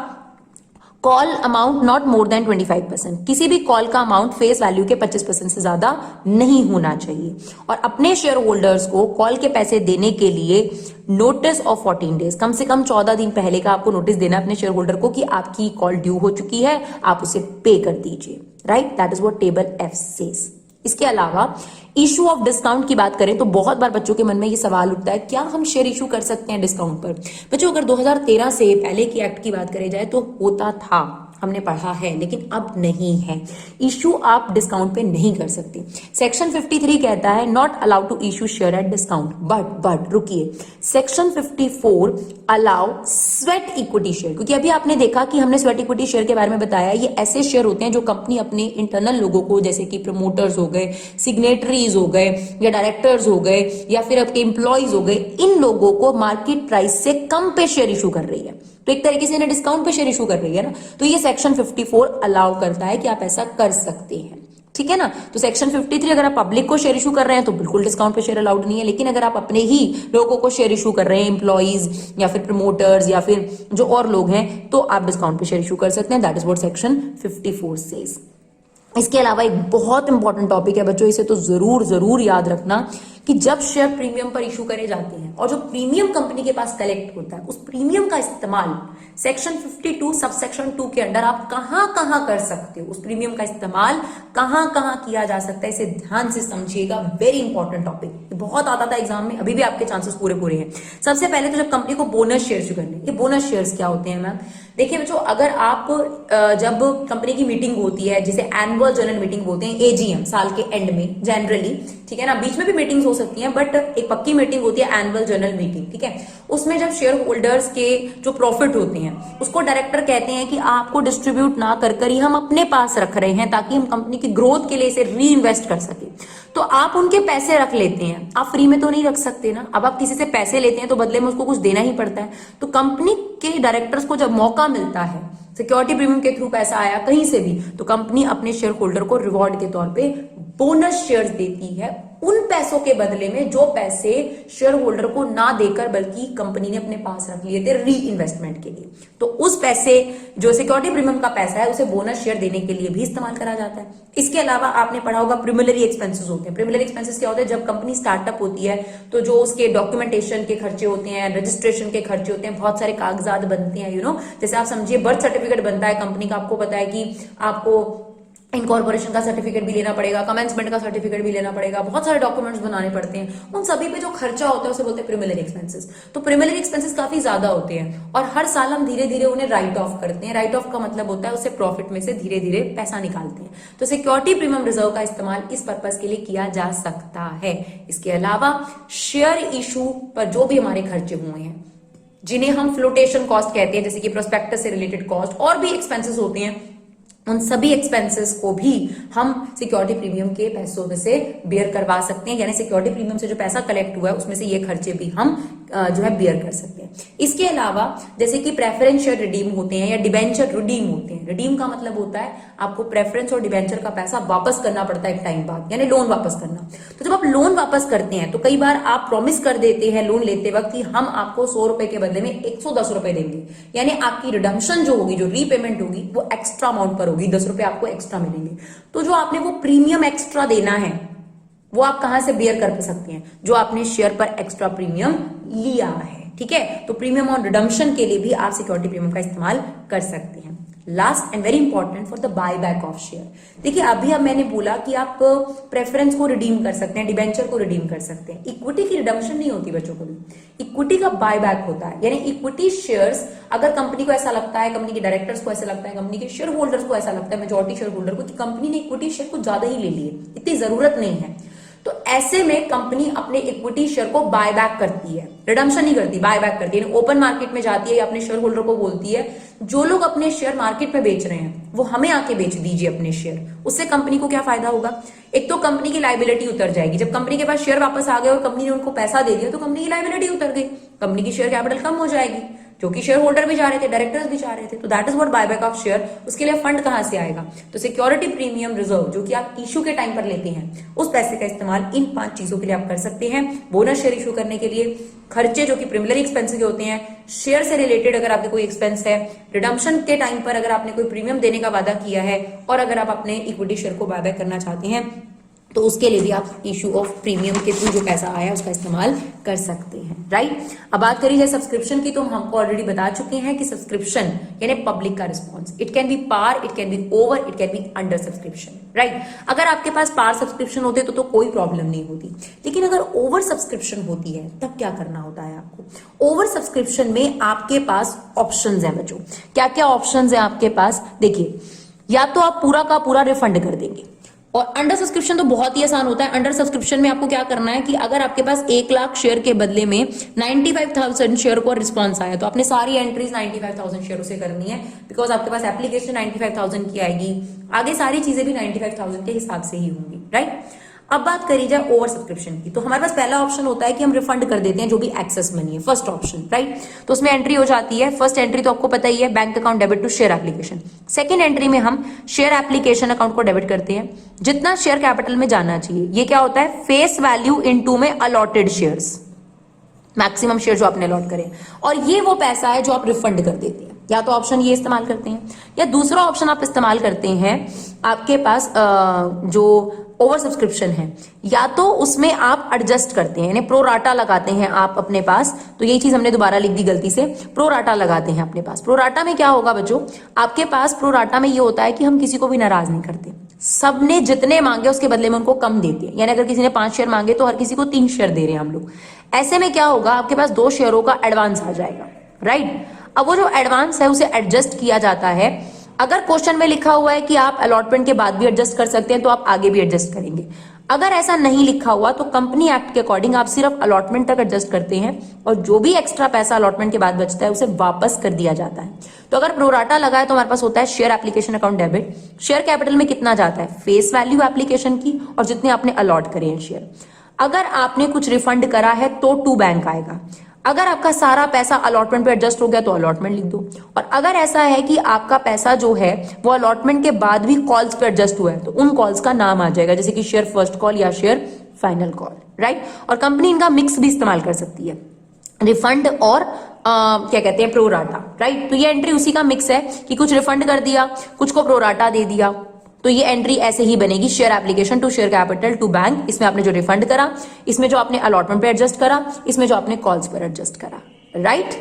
call amount not more than 25%, किसी भी कॉल का अमाउंट फेस वैल्यू के 25% से ज्यादा नहीं होना चाहिए। और अपने शेयर होल्डर्स को कॉल के पैसे देने के लिए नोटिस ऑफ 14 डेज, कम से कम 14 दिन पहले का आपको नोटिस देना अपने शेयर होल्डर को कि आपकी कॉल ड्यू हो चुकी है, आप उसे पे कर दीजिए, right. That is what table F says. इसके अलावा इशू ऑफ डिस्काउंट की बात करें तो बहुत बार बच्चों के मन में ये सवाल उठता है, क्या हम शेयर इशू कर सकते हैं डिस्काउंट पर? बच्चों अगर 2013 से पहले की एक्ट की बात करी जाए तो होता था, हमने पढ़ा है, लेकिन अब नहीं है। इशू आप डिस्काउंट पे नहीं कर सकते। सेक्शन 53 कहता है not allowed to issue share at discount, but रुकिए, section 54 allow sweat equity share, क्योंकि अभी आपने देखा कि हमने स्वेट इक्विटी शेयर के बारे में बताया, ये ऐसे शेयर होते हैं जो कंपनी अपने इंटरनल लोगों को, जैसे कि प्रमोटर्स हो गए, सिग्नेटरीज हो गए, या डायरेक्टर्स हो गए, या फिर आपके एम्प्लॉइज हो गए, इन लोगों को मार्केट प्राइस से कम पे शेयर इशू कर रही है। तो एक तरीके से इन्हें डिस्काउंट पे शेयर इशू कर रही है ना, तो ये सेक्शन 54 अलाउ करता है कि आप ऐसा कर सकते हैं, ठीक है ना। तो सेक्शन 53 अगर आप पब्लिक को शेयर इशू कर रहे हैं तो बिल्कुल डिस्काउंट पे शेयर अलाउड नहीं है, लेकिन अगर आप अपने ही लोगों को शेयर इशू कर रहे हैं, एम्प्लॉइज या फिर प्रमोटर्स या फिर जो और लोग हैं, तो आप डिस्काउंट पे शेयर इशू कर सकते हैं। That is what section 54 says. इसके अलावा एक बहुत इंपॉर्टेंट टॉपिक है बच्चों, इसे तो जरूर याद रखना कि जब शेयर प्रीमियम पर इशू करे जाते हैं और जो प्रीमियम कंपनी के पास कलेक्ट होता है, उस प्रीमियम का इस्तेमाल सेक्शन 52 सब सेक्शन 2 के अंडर आप कहां कर सकते हो, उस प्रीमियम का इस्तेमाल कहां किया जा सकता है, इसे ध्यान से समझिएगा। वेरी इंपॉर्टेंट टॉपिक, बहुत आता था एग्जाम में, अभी भी आपके चांसेस पूरे हैं। सबसे पहले तो जब कंपनी को बोनस शेयर इशू करने, ये बोनस शेयर्स क्या होते हैं मैम? देखिए बच्चों, अगर आप जब कंपनी की मीटिंग होती है, जिसे एनुअल जनरल मीटिंग बोलते हैं, एजीएम, साल के एंड में जनरली, ठीक है ना, बीच में भी मीटिंग्स हो सकती हैं, बट एक पक्की मीटिंग होती है एनुअल जनरल मीटिंग, ठीक है। उसमें जब शेयर होल्डर्स के जो प्रॉफिट होते हैं उसको डायरेक्टर कहते हैं कि आपको डिस्ट्रीब्यूट ना कर ही हम अपने पास रख रहे हैं ताकि हम कंपनी की ग्रोथ के लिए इसे री इन्वेस्ट कर सके। तो आप उनके पैसे रख लेते हैं, आप फ्री में तो नहीं रख सकते ना। अब आप किसी से पैसे लेते हैं तो बदले में उसको कुछ देना ही पड़ता है। तो कंपनी के डायरेक्टर्स को जब मौका मिलता है, सिक्योरिटी प्रीमियम के थ्रू पैसा आया कहीं से भी, तो कंपनी अपने शेयर होल्डर को रिवॉर्ड के तौर पे बोनस शेयर्स देती है, उन पैसों के बदले में जो पैसे शेयर होल्डर को ना देकर बल्कि कंपनी ने अपने पास रख लिए थे री इन्वेस्टमेंट के लिए। तो उस पैसे, जो सिक्योरिटी प्रीमियम का पैसा है, उसे बोनस शेयर देने के लिए भी इस्तेमाल करा जाता है। इसके अलावा आपने पढ़ा होगा प्रीमिलरी एक्सपेंसेस होते हैं। प्रीमिलरी एक्सपेंसेस क्या होते हैं? जब कंपनी स्टार्टअप होती है तो जो उसके डॉक्यूमेंटेशन के खर्चे होते हैं, रजिस्ट्रेशन के खर्चे होते हैं, बहुत सारे कागजात बनते हैं, जैसे आप समझिए बर्थ सर्टिफिकेट बनता है कंपनी का, आपको पता है कि आपको इनकॉर्पोरेशन का सर्टिफिकेट भी लेना पड़ेगा, कमेंसमेंट का सर्टिफिकेट भी लेना पड़ेगा, बहुत सारे डॉक्यूमेंट्स बनाने पड़ते हैं। उन सभी पे जो खर्चा होता है उसे बोलते हैं प्रीमिलरी एक्सपेंसेस। तो प्रीमिलरी एक्सपेंसेस काफी ज्यादा होते हैं और हर साल हम धीरे धीरे उन्हें राइट ऑफ करते हैं। राइट ऑफ का मतलब होता है उससे प्रॉफिट में से धीरे धीरे पैसा निकालते हैं। तो सिक्योरिटी प्रीमियम रिजर्व का इस्तेमाल इस पर्पज के लिए किया जा सकता है। इसके अलावा शेयर इशू पर जो भी हमारे खर्चे हुए हैं, जिन्हें हम फ्लोटेशन कॉस्ट कहते हैं, जैसे कि प्रोस्पेक्टस से रिलेटेड कॉस्ट और भी एक्सपेंसेस होते हैं, उन सभी एक्सपेंसेस को भी हम सिक्योरिटी प्रीमियम के पैसों में से बेयर करवा सकते हैं। यानी सिक्योरिटी प्रीमियम से जो पैसा कलेक्ट हुआ है उसमें से ये खर्चे भी हम जो है बेयर कर सकते हैं। इसके अलावा जैसे कि प्रेफरेंस शेयर रिडीम होते हैं या डिबेंचर रिडीम होते हैं। रिडीम का मतलब होता है आपको प्रेफरेंस और डिबेंचर का पैसा वापस करना पड़ता है एक टाइम बाद, यानी लोन वापस करना। तो जब आप लोन वापस करते हैं तो कई बार आप प्रॉमिस कर देते हैं लोन लेते वक्त कि हम आपको 100 रुपए के बदले में 110 रुपए देंगे, यानी आपकी रिडम्पशन जो होगी, जो रीपेमेंट होगी, वो एक्स्ट्रा अमाउंट पर होगी, 10 रुपए आपको एक्स्ट्रा मिलेंगे। तो जो आपने वो प्रीमियम एक्स्ट्रा देना है वो आप कहां से बियर कर सकते हैं? जो आपने शेयर पर एक्स्ट्रा प्रीमियम लिया है, ठीक है। तो प्रीमियम ऑन रिडम्पशन के लिए भी आप सिक्योरिटी प्रीमियम का इस्तेमाल कर सकते हैं। Last and very important for the buy back of share. देखिए अभी अब मैंने बोला कि आप प्रेफरेंस को रिडीम कर सकते हैं, डिबेंचर को रिडीम कर सकते हैं। इक्विटी की रिडम्पशन नहीं होती बच्चों को भी, इक्विटी का बाय बैक होता है। यानी इक्विटी शेयर्स अगर कंपनी को ऐसा लगता है, कंपनी के डायरेक्टर्स को ऐसा लगता है, कंपनी के शेयर होल्डर्स को ऐसा लगता है, मेजॉरिटी शेयर होल्डर को, कि कंपनी ने इक्विटी शेयर को ज्यादा ही ले लिए, इतनी जरूरत नहीं है, तो ऐसे में कंपनी अपने इक्विटी शेयर को बाय बैक करती है, रिडम्पशन नहीं करती, बाय बैक करती है। ओपन मार्केट में जाती है या अपने शेयर होल्डर को बोलती है जो लोग अपने शेयर मार्केट में बेच रहे हैं वो हमें आके बेच दीजिए अपने शेयर। उससे कंपनी को क्या फायदा होगा? एक तो कंपनी की लायबिलिटी उतर जाएगी। जब कंपनी के पास शेयर वापस आ गए और कंपनी ने उनको पैसा दे दिया तो कंपनी की लायबिलिटी उतर गई, कंपनी की शेयर कैपिटल कम हो जाएगी, क्योंकि शेयर होल्डर भी जा रहे थे, डायरेक्टर्स भी जा रहे थे। तो that is what buyback of share. उसके लिए फंड कहां से आएगा? तो सिक्योरिटी प्रीमियम रिजर्व जो कि आप इशू के टाइम पर लेते हैं, उस पैसे का इस्तेमाल इन 5 चीजों के लिए आप कर सकते हैं। बोनस शेयर इशू करने के लिए, खर्चे जो कि प्रिमिलरी एक्सपेंसेस होते हैं, शेयर से रिलेटेड अगर आपके कोई एक्सपेंस है, रिडम्पशन के टाइम पर अगर आपने कोई प्रीमियम देने का वादा किया है, और अगर आप अपने इक्विटी शेयर को बायबैक करना चाहते हैं तो उसके लिए भी आप इशू ऑफ प्रीमियम के थ्रू जो पैसा आया उसका इस्तेमाल कर सकते हैं, राइट। अब बात करी जाए सब्सक्रिप्शन की, तो हम हमको ऑलरेडी बता चुके हैं कि सब्सक्रिप्शन यानी पब्लिक का response, it can be par, it can be over, it can be under subscription, right. अगर आपके पास पार सब्सक्रिप्शन होते तो कोई प्रॉब्लम नहीं होती, लेकिन अगर ओवर सब्सक्रिप्शन होती है तब क्या करना होता है आपको? ओवर सब्सक्रिप्शन में आपके पास ऑप्शंस हैं बच्चों। क्या क्या ऑप्शंस हैं आपके पास? देखिए, या तो आप पूरा का पूरा रिफंड कर देंगे, और अंडर सब्सक्रिप्शन तो बहुत ही आसान होता है। अंडर सब्सक्रिप्शन में आपको क्या करना है कि अगर आपके पास 1 लाख शेयर के बदले में 95,000 शेयर को रिस्पॉन्स आया तो आपने सारी एंट्रीज 95,000 शेयरों से करनी है, बिकॉज आपके पास एप्लीकेशन 95,000 की आएगी, आगे सारी चीजें भी 95,000 के हिसाब से ही होंगी, राइट। अब बात करी जाए ओवर सब्सक्रिप्शन की, तो हमारे पास पहला ऑप्शन होता है कि हम रिफंड कर देते हैं जो भी एक्सेस मनी है, फर्स्ट ऑप्शन, राइट। तो उसमें एंट्री हो जाती है, फर्स्ट एंट्री तो आपको पता ही है, bank account debit to share application. Second entry में हम शेयर एप्लीकेशन अकाउंट को डेबिट करते हैं, जितना शेयर कैपिटल में जाना चाहिए। ये क्या होता है? फेस वैल्यू इनटू में अलॉटेड शेयर्स, मैक्सिमम शेयर जो आपने अलॉट करे, और ये वो पैसा है जो आप रिफंड कर देते हैं। या तो ऑप्शन ये इस्तेमाल करते हैं, या दूसरा ऑप्शन आप इस्तेमाल करते हैं, आपके पास जो ओवर सब्सक्रिप्शन है, या तो उसमें आप एडजस्ट करते हैं, यानी प्रोराटा लगाते हैं आप अपने पास। तो यही चीज हमने दोबारा लिख दी गलती से, प्रोराटा लगाते हैं अपने पास। प्रोराटा में क्या होगा बच्चों? आपके पास प्रोराटा में ये होता है कि हम किसी को भी नाराज नहीं करते, सबने जितने मांगे उसके बदले में उनको कम देते हैं। यानी अगर किसी ने 5 शेयर मांगे तो हर किसी को 3 शेयर दे रहे हैं हम लोग। ऐसे में क्या होगा? आपके पास 2 शेयरों का एडवांस आ जाएगा, राइट। अब वो जो एडवांस है उसे एडजस्ट किया जाता है। अगर क्वेश्चन में लिखा हुआ है कि आप अलॉटमेंट के बाद भी एडजस्ट कर सकते हैं तो आप आगे भी एडजस्ट करेंगे। अगर ऐसा नहीं लिखा हुआ तो कंपनी एक्ट के अकॉर्डिंग आप सिर्फ अलॉटमेंट तक एडजस्ट करते हैं, और जो भी एक्स्ट्रा पैसा अलॉटमेंट के बाद बचता है उसे वापस कर दिया जाता है। तो अगर प्रोराटा लगा है तो हमारे पास होता है share application account debit. Share capital में कितना जाता है? फेस वैल्यू एप्लीकेशन की और जितने आपने अलॉट करे हैं शेयर। अगर आपने कुछ रिफंड करा है तो टू बैंक आएगा। अगर आपका सारा पैसा अलॉटमेंट पे एडजस्ट हो गया तो अलॉटमेंट लिख दो, और अगर ऐसा है कि आपका पैसा जो है वो अलॉटमेंट के बाद भी कॉल्स पे एडजस्ट हुआ है तो उन कॉल्स का नाम आ जाएगा, जैसे कि शेयर फर्स्ट कॉल या शेयर फाइनल कॉल, राइट। और कंपनी इनका मिक्स भी इस्तेमाल कर सकती है, रिफंड और क्या कहते हैं, प्रोराटा, राइट। तो ये एंट्री उसी का मिक्स है कि कुछ रिफंड कर दिया, कुछ को प्रोराटा दे दिया। तो ये एंट्री ऐसे ही बनेगी, share application to share capital to bank. इसमें आपने जो रिफंड करा, इसमें जो आपने अलॉटमेंट पे एडजस्ट करा, इसमें जो आपने कॉल्स पर एडजस्ट करा, राइट।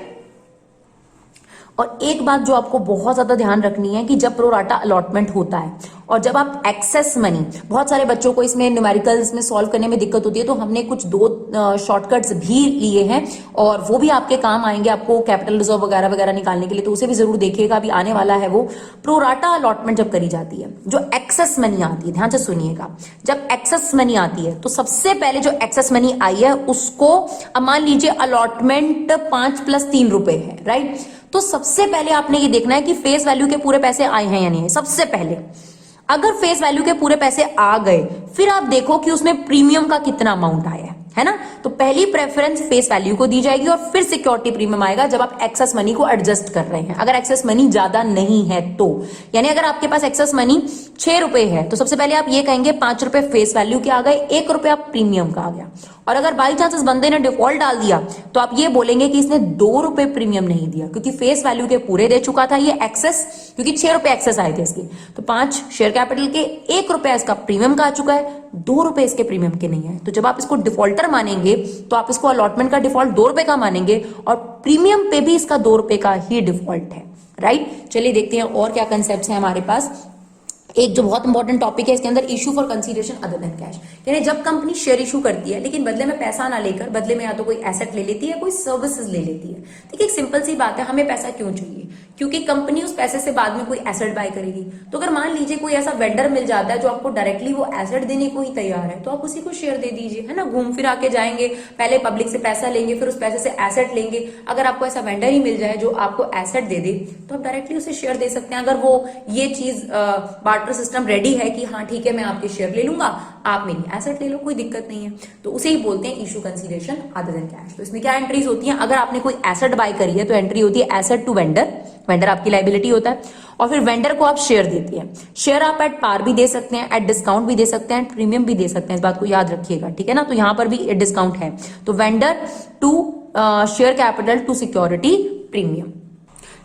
और एक बात जो आपको बहुत ज्यादा ध्यान रखनी है कि जब प्रोराटा अलॉटमेंट होता है और जब आप एक्सेस मनी, बहुत सारे बच्चों को इसमें न्यूमेरिकल्स में सॉल्व करने में दिक्कत होती है, तो हमने कुछ 2 शॉर्टकट्स भी लिए हैं और वो भी आपके काम आएंगे आपको कैपिटल रिजर्व वगैरह वगैरह निकालने के लिए, तो उसे भी जरूर देखिएगा, अभी आने वाला है वो। प्रोराटा अलॉटमेंट जब करी जाती है, जो एक्सेस मनी आती है, ध्यान से सुनिएगा, जब एक्सेस मनी आती है तो सबसे पहले जो एक्सेस मनी आई है उसको, अब मान लीजिए अलॉटमेंट 5 + 3 रुपए है, राइट। तो सबसे पहले आपने ये देखना है कि फेस वैल्यू के पूरे पैसे आए हैं या नहीं है। सबसे पहले अगर फेस वैल्यू के पूरे पैसे आ गए, फिर आप देखो कि उसमें प्रीमियम का कितना अमाउंट आया है। है ना। तो पहली प्रेफरेंस फेस वैल्यू को दी जाएगी और फिर सिक्योरिटी प्रीमियम आएगा जब आप एक्सेस मनी को एडजस्ट कर रहे हैं। अगर एक्सेस मनी ज्यादा नहीं है तो, यानी अगर आपके पास एक्सेस मनी 6 रुपए है तो सबसे पहले आप ये कहेंगे 5 रुपए फेस वैल्यू के आ गए, 1 रुपया प्रीमियम का आ गया। और अगर बाई चांस इस बंदे ने डिफॉल्ट डाल दिया तो आप ये बोलेंगे कि इसने 2 रुपए प्रीमियम नहीं दिया, क्योंकि फेस वैल्यू के पूरे दे चुका था ये एक्सेस, क्योंकि 6 रुपए एक्सेस आए थे इसके। तो 5 शेयर कैपिटल के 1 रुपया इसका प्रीमियम का आ चुका है, 2 रुपए इसके प्रीमियम के नहीं है। तो जब आप इसको डिफॉल्टर मानेंगे तो आप इसको अलॉटमेंट का डिफॉल्ट 2 रुपए का मानेंगे और प्रीमियम पे भी इसका 2 रुपए का ही डिफॉल्ट है, राइट। चलिए देखते हैं और क्या कंसेप्ट है हमारे पास। एक जो बहुत इंपॉर्टेंट टॉपिक है इसके अंदर, issue for consideration other than cash, यानी जब कंपनी शेयर इशू करती है लेकिन बदले में पैसा ना लेकर बदले में या तो कोई एसेट ले लेती है, कोई सर्विसेज ले लेती है। देखिए एक सिंपल सी बात है, हमें पैसा क्यों चाहिए? क्योंकि कंपनी उस पैसे से बाद में कोई एसेट बाय करेगी। तो अगर मान लीजिए कोई ऐसा वेंडर मिल जाता है जो आपको डायरेक्टली वो एसेट देने को ही तैयार है, तो आप उसी को शेयर दे दीजिए, है ना। घूम फिर आके जाएंगे, पहले पब्लिक से पैसा लेंगे, फिर उस पैसे से एसेट लेंगे। अगर आपको ऐसा वेंडर ही मिल जाए जो आपको एसेट दे दे तो आप डायरेक्टली उसे शेयर दे सकते हैं। अगर वो ये चीज बार्टर सिस्टम रेडी है कि हाँ ठीक है मैं आपके शेयर ले लूंगा, आप मेरी एसेट ले लो, कोई दिक्कत नहीं है, तो उसे ही बोलते हैं issue consideration other than cash. तो इसमें क्या एंट्रीज होती हैं? अगर आपने कोई एसेट बाय करी है तो एंट्री होती है एसेट टू वेंडर, वेंडर आपकी लायबिलिटी होता है, और फिर वेंडर को आप शेयर देती है। शेयर आप एट पार भी दे सकते हैं, एट डिस्काउंट भी दे सकते हैं, प्रीमियम भी दे सकते हैं, इस बात को याद रखिएगा, ठीक है ना। तो यहां पर भी डिस्काउंट है। तो vendor to share capital to security premium,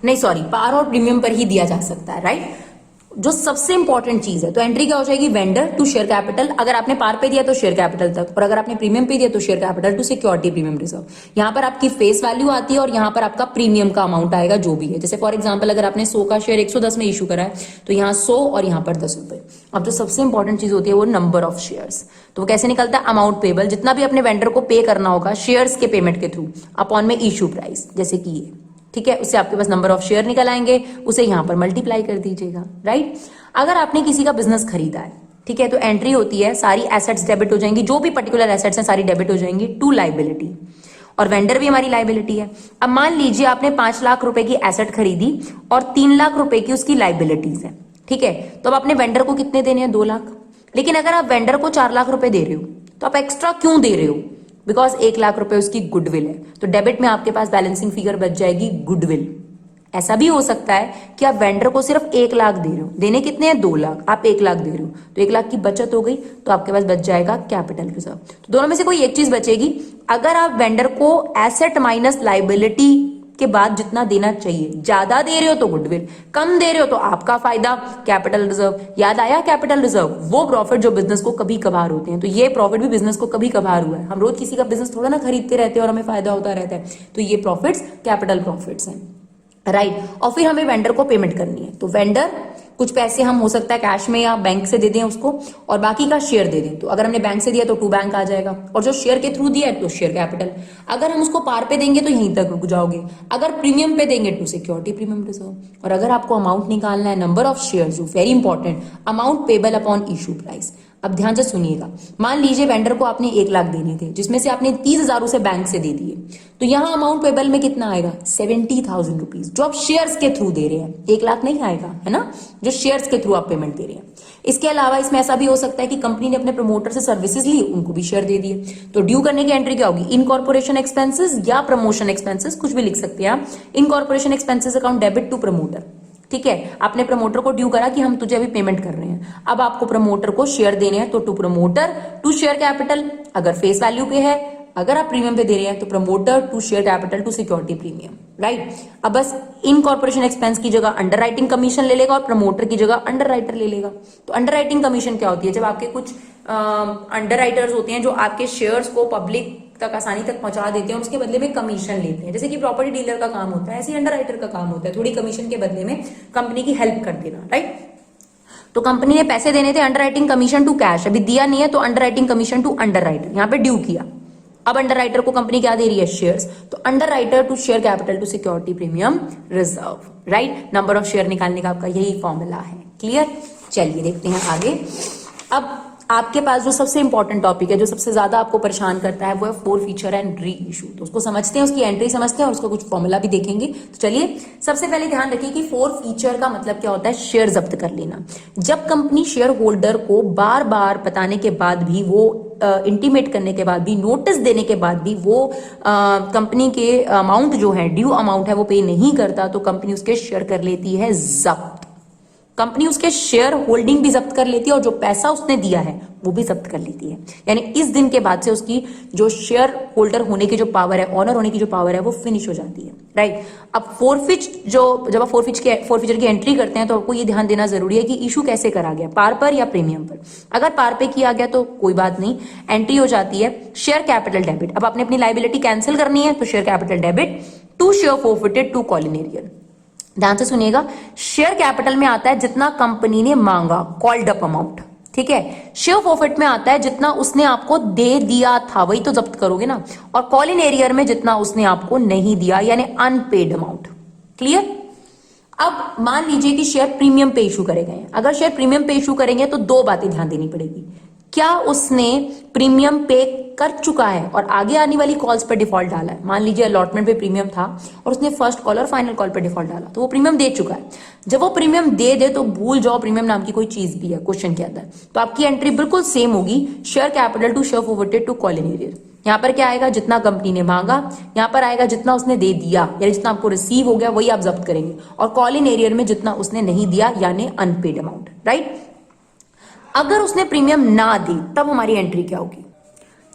नहीं सॉरी, पार और प्रीमियम पर ही दिया जा सकता है, राइट। जो सबसे इंपॉर्टेंट चीज है, तो एंट्री क्या हो जाएगी? Vendor to share capital. अगर आपने पार पे दिया तो शेयर कैपिटल तक, और अगर आपने प्रीमियम पे दिया तो share capital to security premium reserve. यहां पर आपकी फेस वैल्यू आती है और यहां पर आपका प्रीमियम का अमाउंट आएगा जो भी है। जैसे फॉर एग्जांपल अगर आपने 100 का शेयर 110 में इशू करा है तो यहाँ 100 और यहाँ पर 10 रुपए। अब जो सबसे इंपॉर्टेंट चीज होती है वो नंबर ऑफ शेयर्स। तो वो कैसे निकलता है? अमाउंट पेबल, जितना भी अपने वेंडर को पे करना होगा शेयर्स के पेमेंट के थ्रू, अपॉन में इशू प्राइस, जैसे कि ये, ठीक है। उससे आपके पास नंबर ऑफ शेयर निकल आएंगे, उसे यहां पर मल्टीप्लाई कर दीजिएगा, राइट। अगर आपने किसी का बिजनेस खरीदा है, ठीक है, तो एंट्री होती है सारी एसेट्स डेबिट हो जाएंगी, जो भी पर्टिकुलर एसेट्स हैं सारी डेबिट हो जाएंगी टू लायबिलिटी, और वेंडर भी हमारी लायबिलिटी है। अब मान लीजिए आपने 5 लाख रुपए की एसेट खरीदी और 3 लाख रुपए की उसकी लायबिलिटीज है, ठीक है। तो अब अपने वेंडर को कितने देने हैं? 2 लाख। लेकिन अगर आप वेंडर को 4 लाख रुपए दे रहे हो तो आप एक्स्ट्रा क्यों दे रहे हो? बिकॉज 1 लाख रुपए उसकी गुडविल है, तो डेबिट में आपके पास बैलेंसिंग फिगर बच जाएगी गुडविल। ऐसा भी हो सकता है कि आप वेंडर को सिर्फ 1 लाख दे रहे हो, देने कितने हैं? 2 लाख, आप 1 लाख दे रहे हो, तो 1 लाख की बचत हो गई, तो आपके पास बच जाएगा कैपिटल रिजर्व। तो दोनों में से कोई एक चीज बचेगी। अगर आप वेंडर को एसेट माइनस लायबिलिटी के बाद जितना देना चाहिए, ज्यादा दे रहे हो तो गुडविल, कम दे रहे हो तो आपका फायदा कैपिटल रिजर्व। याद आया? कैपिटल रिजर्व वो प्रॉफिट जो बिजनेस को कभी कभार होते हैं, तो ये प्रॉफिट भी बिजनेस को कभी कभार हुआ है। हम रोज किसी का बिजनेस थोड़ा ना खरीदते रहते हैं और हमें फायदा होता रहता है, तो ये प्रॉफिट्स कैपिटल प्रॉफिट्स हैं, राइट। और फिर हमें वेंडर को पेमेंट करनी है, तो वेंडर कुछ पैसे हम हो सकता है कैश में या बैंक से दे दें उसको, और बाकी का शेयर दे दें। तो अगर हमने बैंक से दिया तो टू बैंक आ जाएगा, और जो शेयर के थ्रू दिया है तो शेयर कैपिटल। अगर हम उसको पार पे देंगे तो यहीं तक रुक जाओगे, अगर प्रीमियम पे देंगे तो सिक्योरिटी प्रीमियम रिजर्व। और अगर आपको अमाउंट निकालना है, नंबर ऑफ शेयर, जो very important, amount payable upon issue price. अब ध्यान से सुनिएगा, मान लीजिए वेंडर को आपने 1 लाख देने थे, जिसमें से आपने 30,000 उसे बैंक से दे दिए, तो यहां अमाउंट पेबल में कितना आएगा? 70,000 रुपीज, जो आप शेयर्स के थ्रू दे रहे हैं। 1 लाख नहीं आएगा, है ना, जो शेयर्स के थ्रू आप पेमेंट दे रहे हैं। इसके अलावा इसमें ऐसा भी हो सकता है कि कंपनी ने अपने प्रमोटर से सर्विसेज ली, उनको भी शेयर दे दिए, तो ड्यू करने की एंट्री क्या होगी? इनकॉर्पोरेशन एक्सपेंसेस या प्रमोशन एक्सपेंसेस, कुछ भी लिख सकते हैं आप। Incorporation expenses account debit to promoter, ठीक है। आपने प्रमोटर को ड्यू करा कि हम तुझे अभी पेमेंट कर रहे हैं, अब आपको प्रमोटर को शेयर देने हैं, तो to promoter to share capital, अगर फेस वैल्यू पे है। अगर आप प्रीमियम पे दे रहे हैं तो promoter to share capital to security premium, right. अब बस इन कॉर्पोरेशन एक्सपेंस की जगह अंडर राइटिंग कमीशन ले लेगा और प्रमोटर की जगह अंडर राइटर ले लेगा। तो अंडर राइटिंग कमीशन क्या होती है? जब आपके कुछ अंडर राइटर्स होते हैं जो आपके शेयर्स को पब्लिक तक आसानी तक पहुंचा देते हैं और उसके बदले में कमीशन लेते हैं, जैसे कि प्रॉपर्टी डीलर का काम होता है, ऐसे ही अंडर राइटर का काम होता है, थोड़ी कमीशन के बदले में कंपनी की हेल्प कर देना, राइट। तो कंपनी ने पैसे देने थे, underwriting commission to cash, अभी दिया नहीं है तो underwriting commission to underwriter, यहाँ पे ड्यू किया। अब अंडर राइटर को कंपनी क्या दे रही है? शेयर्स, तो underwriter to share capital to security premium reserve, right. Number of share निकालने का आपका यही फॉर्मूला है, क्लियर। चलिए देखते हैं आगे। अब आपके पास जो सबसे इंपॉर्टेंट टॉपिक है, जो सबसे ज्यादा आपको परेशान करता है, वो है four feature and re issue. तो उसको समझते हैं, उसकी एंट्री समझते हैं और उसका कुछ फॉर्मूला भी देखेंगे। तो चलिए सबसे पहले ध्यान रखिए कि फोर फीचर का मतलब क्या होता है। शेयर जब्त कर लेना। जब कंपनी शेयर होल्डर को बार बार बताने के बाद भी, वो इंटीमेट करने के बाद भी, नोटिस देने के बाद भी वो कंपनी के अमाउंट जो है, ड्यू अमाउंट है, वो पे नहीं करता, तो कंपनी उसके शेयर कर लेती है जब्त। कंपनी उसके शेयर होल्डिंग भी जब्त कर लेती है और जो पैसा उसने दिया है वो भी जब्त कर लेती है। यानी इस दिन के बाद से उसकी जो शेयर होल्डर होने की जो पावर है, ऑनर होने की जो पावर है, वो फिनिश हो जाती है। राइट। अब जब आप फोरफीचर की एंट्री करते हैं तो आपको ये ध्यान देना जरूरी है कि इशू कैसे करा गया, पार पर या प्रीमियम पर। अगर पार पे किया गया तो कोई बात नहीं, एंट्री हो जाती है शेयर कैपिटल डेबिट। अब आपने अपनी लाइबिलिटी कैंसिल करनी है तो share capital debit to share forfeited to calls in arrear. ध्यान से सुनिएगा, शेयर कैपिटल में आता है जितना कंपनी ने मांगा, कॉल्ड अप अमाउंट। ठीक है। शेयर फोरफिट में आता है जितना उसने आपको दे दिया था, वही तो जब्त करोगे ना। और कॉलिन एरियर में जितना उसने आपको नहीं दिया, यानी अनपेड अमाउंट। क्लियर। अब मान लीजिए कि शेयर प्रीमियम पे इशू करे गए। अगर शेयर प्रीमियम पे इशू करेंगे तो दो बातें ध्यान देनी पड़ेगी। क्या उसने प्रीमियम पे कर चुका है और आगे आने वाली कॉल्स पर डिफॉल्ट डाला है। मान लीजिए अलॉटमेंट पे प्रीमियम था और उसने फर्स्ट कॉल और फाइनल कॉल पे डिफॉल्ट डाला, तो वो प्रीमियम दे चुका है। जब वो प्रीमियम दे दे तो भूल जाओ प्रीमियम नाम की कोई चीज भी है क्वेश्चन के अंदर। तो आपकी एंट्री बिल्कुल सेम होगी, share capital to share forwarded to calls in arrear. यहाँ पर क्या आएगा, जितना कंपनी ने मांगा। यहाँ पर आएगा जितना उसने दे दिया, यानी जितना आपको रिसीव हो गया वही आप जब्त करेंगे। और कॉलिन एरियर में जितना उसने नहीं दिया, यानी अनपेड अमाउंट। राइट। अगर उसने प्रीमियम ना दी तब हमारी एंट्री क्या होगी।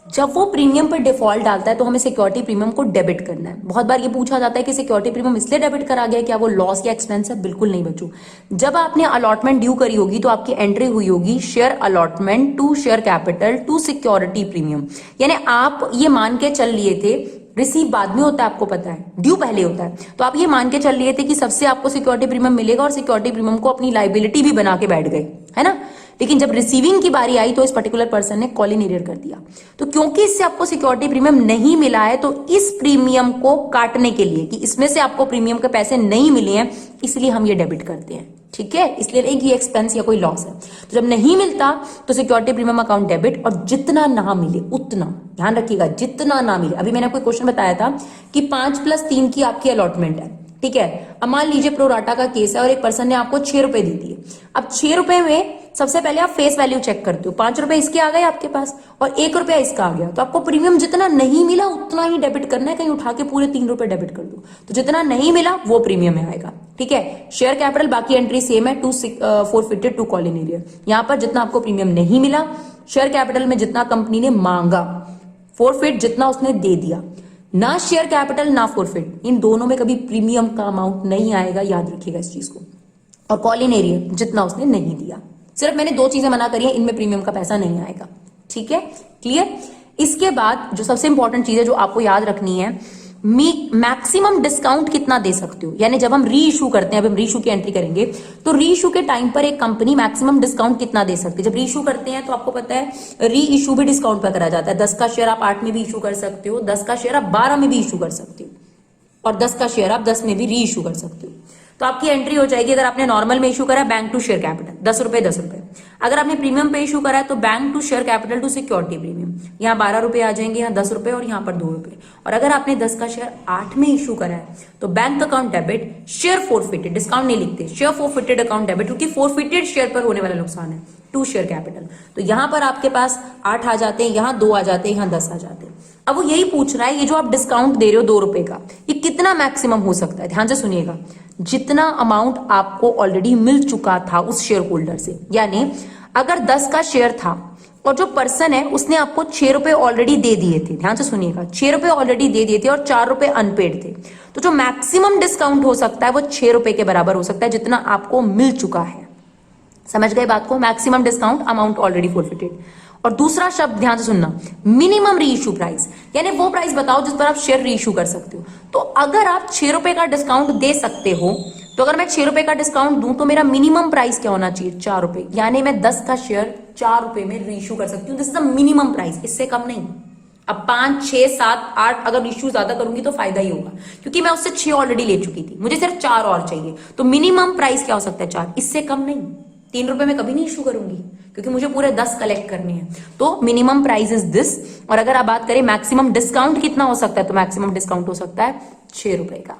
जब वो प्रीमियम पर डिफॉल्ट डालता है तो हमें सिक्योरिटी प्रीमियम को डेबिट करना है। बहुत बार ये पूछा जाता है कि सिक्योरिटी प्रीमियम इसलिए डेबिट करा गया, क्या वो लॉस या एक्सपेंस है। बिल्कुल नहीं बच्चों। जब आपने अलॉटमेंट ड्यू करी होगी तो आपकी एंट्री हुई होगी share allotment to share capital to security premium. यानी आप ये मान के चल लिए थे, रिसीव बाद में होता है, आपको पता है, ड्यू पहले होता है, तो आप ये मान के चल लिए थे कि सबसे आपको सिक्योरिटी प्रीमियम मिलेगा और सिक्योरिटी प्रीमियम को अपनी लाइबिलिटी भी बना के बैठ गए, है ना। लेकिन जब रिसीविंग की बारी आई तो इस पर्टिकुलर पर्सन ने कॉलिन एरियर कर दिया। तो क्योंकि इससे आपको सिक्योरिटी प्रीमियम नहीं मिला है, तो इस प्रीमियम को काटने के लिए कि इसमें से आपको प्रीमियम के पैसे नहीं मिले हैं, इसलिए हम ये डेबिट करते हैं। ठीक है। इसलिए नहीं कि एक्सपेंस या कोई लॉस है। तो जब नहीं मिलता तो सिक्योरिटी प्रीमियम अकाउंट डेबिट, और जितना ना मिले उतना, ध्यान रखिएगा, जितना ना मिले। अभी मैंने आपको क्वेश्चन बताया था कि 5+3 की आपकी अलॉटमेंट है। ठीक है। अब मान लीजिए प्रोराटा का केस है और एक पर्सन ने आपको 6 रुपए दे दिए। अब 6 रुपए में सबसे पहले आप फेस वैल्यू चेक करते हो, 5 रुपए इसके आ गए आपके पास और 1 रुपया इसका आ गया, तो आपको प्रीमियम जितना नहीं मिला उतना ही डेबिट करना है। कहीं उठा के पूरे 3 रुपए डेबिट कर दो, तो जितना नहीं मिला वो प्रीमियम में आएगा। ठीक है। शेयर कैपिटल बाकी एंट्री सेम है, to forfeited to calls in arrear. यहां पर जितना आपको प्रीमियम नहीं मिला, शेयर कैपिटल में जितना कंपनी ने मांगा, फोरफिट जितना उसने दे दिया, ना शेयर कैपिटल ना फोरफिट, इन दोनों में कभी प्रीमियम का अमाउंट नहीं आएगा, याद रखिएगा इस चीज को। और कॉलिन एरियर जितना उसने नहीं दिया। सिर्फ मैंने 2 चीजें मना करी है, इनमें प्रीमियम का पैसा नहीं आएगा। ठीक है। क्लियर। इसके बाद जो सबसे इंपॉर्टेंट चीज है जो आपको याद रखनी है, मैक्सिमम डिस्काउंट कितना दे सकते हो। यानी जब हम री इशू करते हैं, अब हम री इशू की एंट्री करेंगे, तो री इशू के टाइम पर एक कंपनी मैक्सिमम डिस्काउंट कितना दे सकती है। जब री इशू करते हैं तो आपको पता है री इशू भी डिस्काउंट पर करा जाता है। 10 का शेयर आप 8 में भी इशू कर सकते हो, 10 का शेयर आप 12 में भी इशू कर सकते हो, और 10 का शेयर आप 10 में भी री इशू कर सकते हो। तो आपकी एंट्री हो जाएगी, अगर आपने नॉर्मल में इशू करा है बैंक टू शेयर कैपिटल 10 रुपए 10 रुपए। अगर आपने प्रीमियम पे इशू करा है तो bank to share capital to security premium, यहाँ 12 रुपए आ जाएंगे, यहाँ 10 रुपए और यहाँ पर 2 रुपए। और अगर आपने 10 का शेयर 8 में इशू करा है तो bank account debit, share forfeited, discount नहीं लिखते, शेयर फोरफिटेड अकाउंट डेबिट, क्योंकि फोरफिटेड शेयर पर होने वाला नुकसान है, टू शेयर कैपिटल। तो यहां पर आपके पास 8 आ जाते हैं, यहाँ 2 आ जाते हैं, यहाँ 10 आ जाते हैं। अब वो यही पूछ रहा है, ये जो आप डिस्काउंट दे रहे हो 2 रुपए का, ये कितना मैक्सिमम हो सकता है। ध्यान से सुनिएगा, जितना अमाउंट आपको ऑलरेडी मिल चुका था उस शेयर होल्डर से। यानी अगर 10 का शेयर था और जो पर्सन है उसने आपको 6 रुपए ऑलरेडी दे दिए थे, ध्यान से सुनिएगा, 6 रुपए ऑलरेडी दे दिए थे और 4 रुपए अनपेड थे, तो जो मैक्सिमम डिस्काउंट हो सकता है वो 6 रुपए के बराबर हो सकता है, जितना आपको मिल चुका है। समझ गए बात को। Maximum discount, amount already forfeited. और दूसरा शब्द ध्यान से सुनना, मिनिमम री इशू प्राइस, यानी वो प्राइस बताओ जिस पर आप शेयर री इशू कर सकते हो। तो अगर आप 6 रुपए का डिस्काउंट दे सकते हो, तो अगर मैं 6 रुपए का डिस्काउंट दूं तो मेरा मिनिमम प्राइस क्या होना चाहिए, 4 रुपए। यानी मैं 10 का शेयर 4 रुपए में री इशू कर सकती हूँ। This is the minimum price, इससे कम नहीं। अब 5, 6, 7, 8 अगर इश्यू ज्यादा करूंगी तो फायदा ही होगा, क्योंकि मैं उससे 6 ऑलरेडी ले चुकी थी, मुझे सिर्फ 4 और चाहिए। तो मिनिमम प्राइस क्या हो सकता है, 4, इससे कम नहीं। 3 रुपए में कभी नहीं इशू करूंगी, क्योंकि मुझे पूरे 10 कलेक्ट करने हैं। तो मिनिमम प्राइस इज दिस। और अगर आप बात करें मैक्सिमम डिस्काउंट कितना हो सकता है, तो मैक्सिमम डिस्काउंट हो सकता है 6 रुपए का।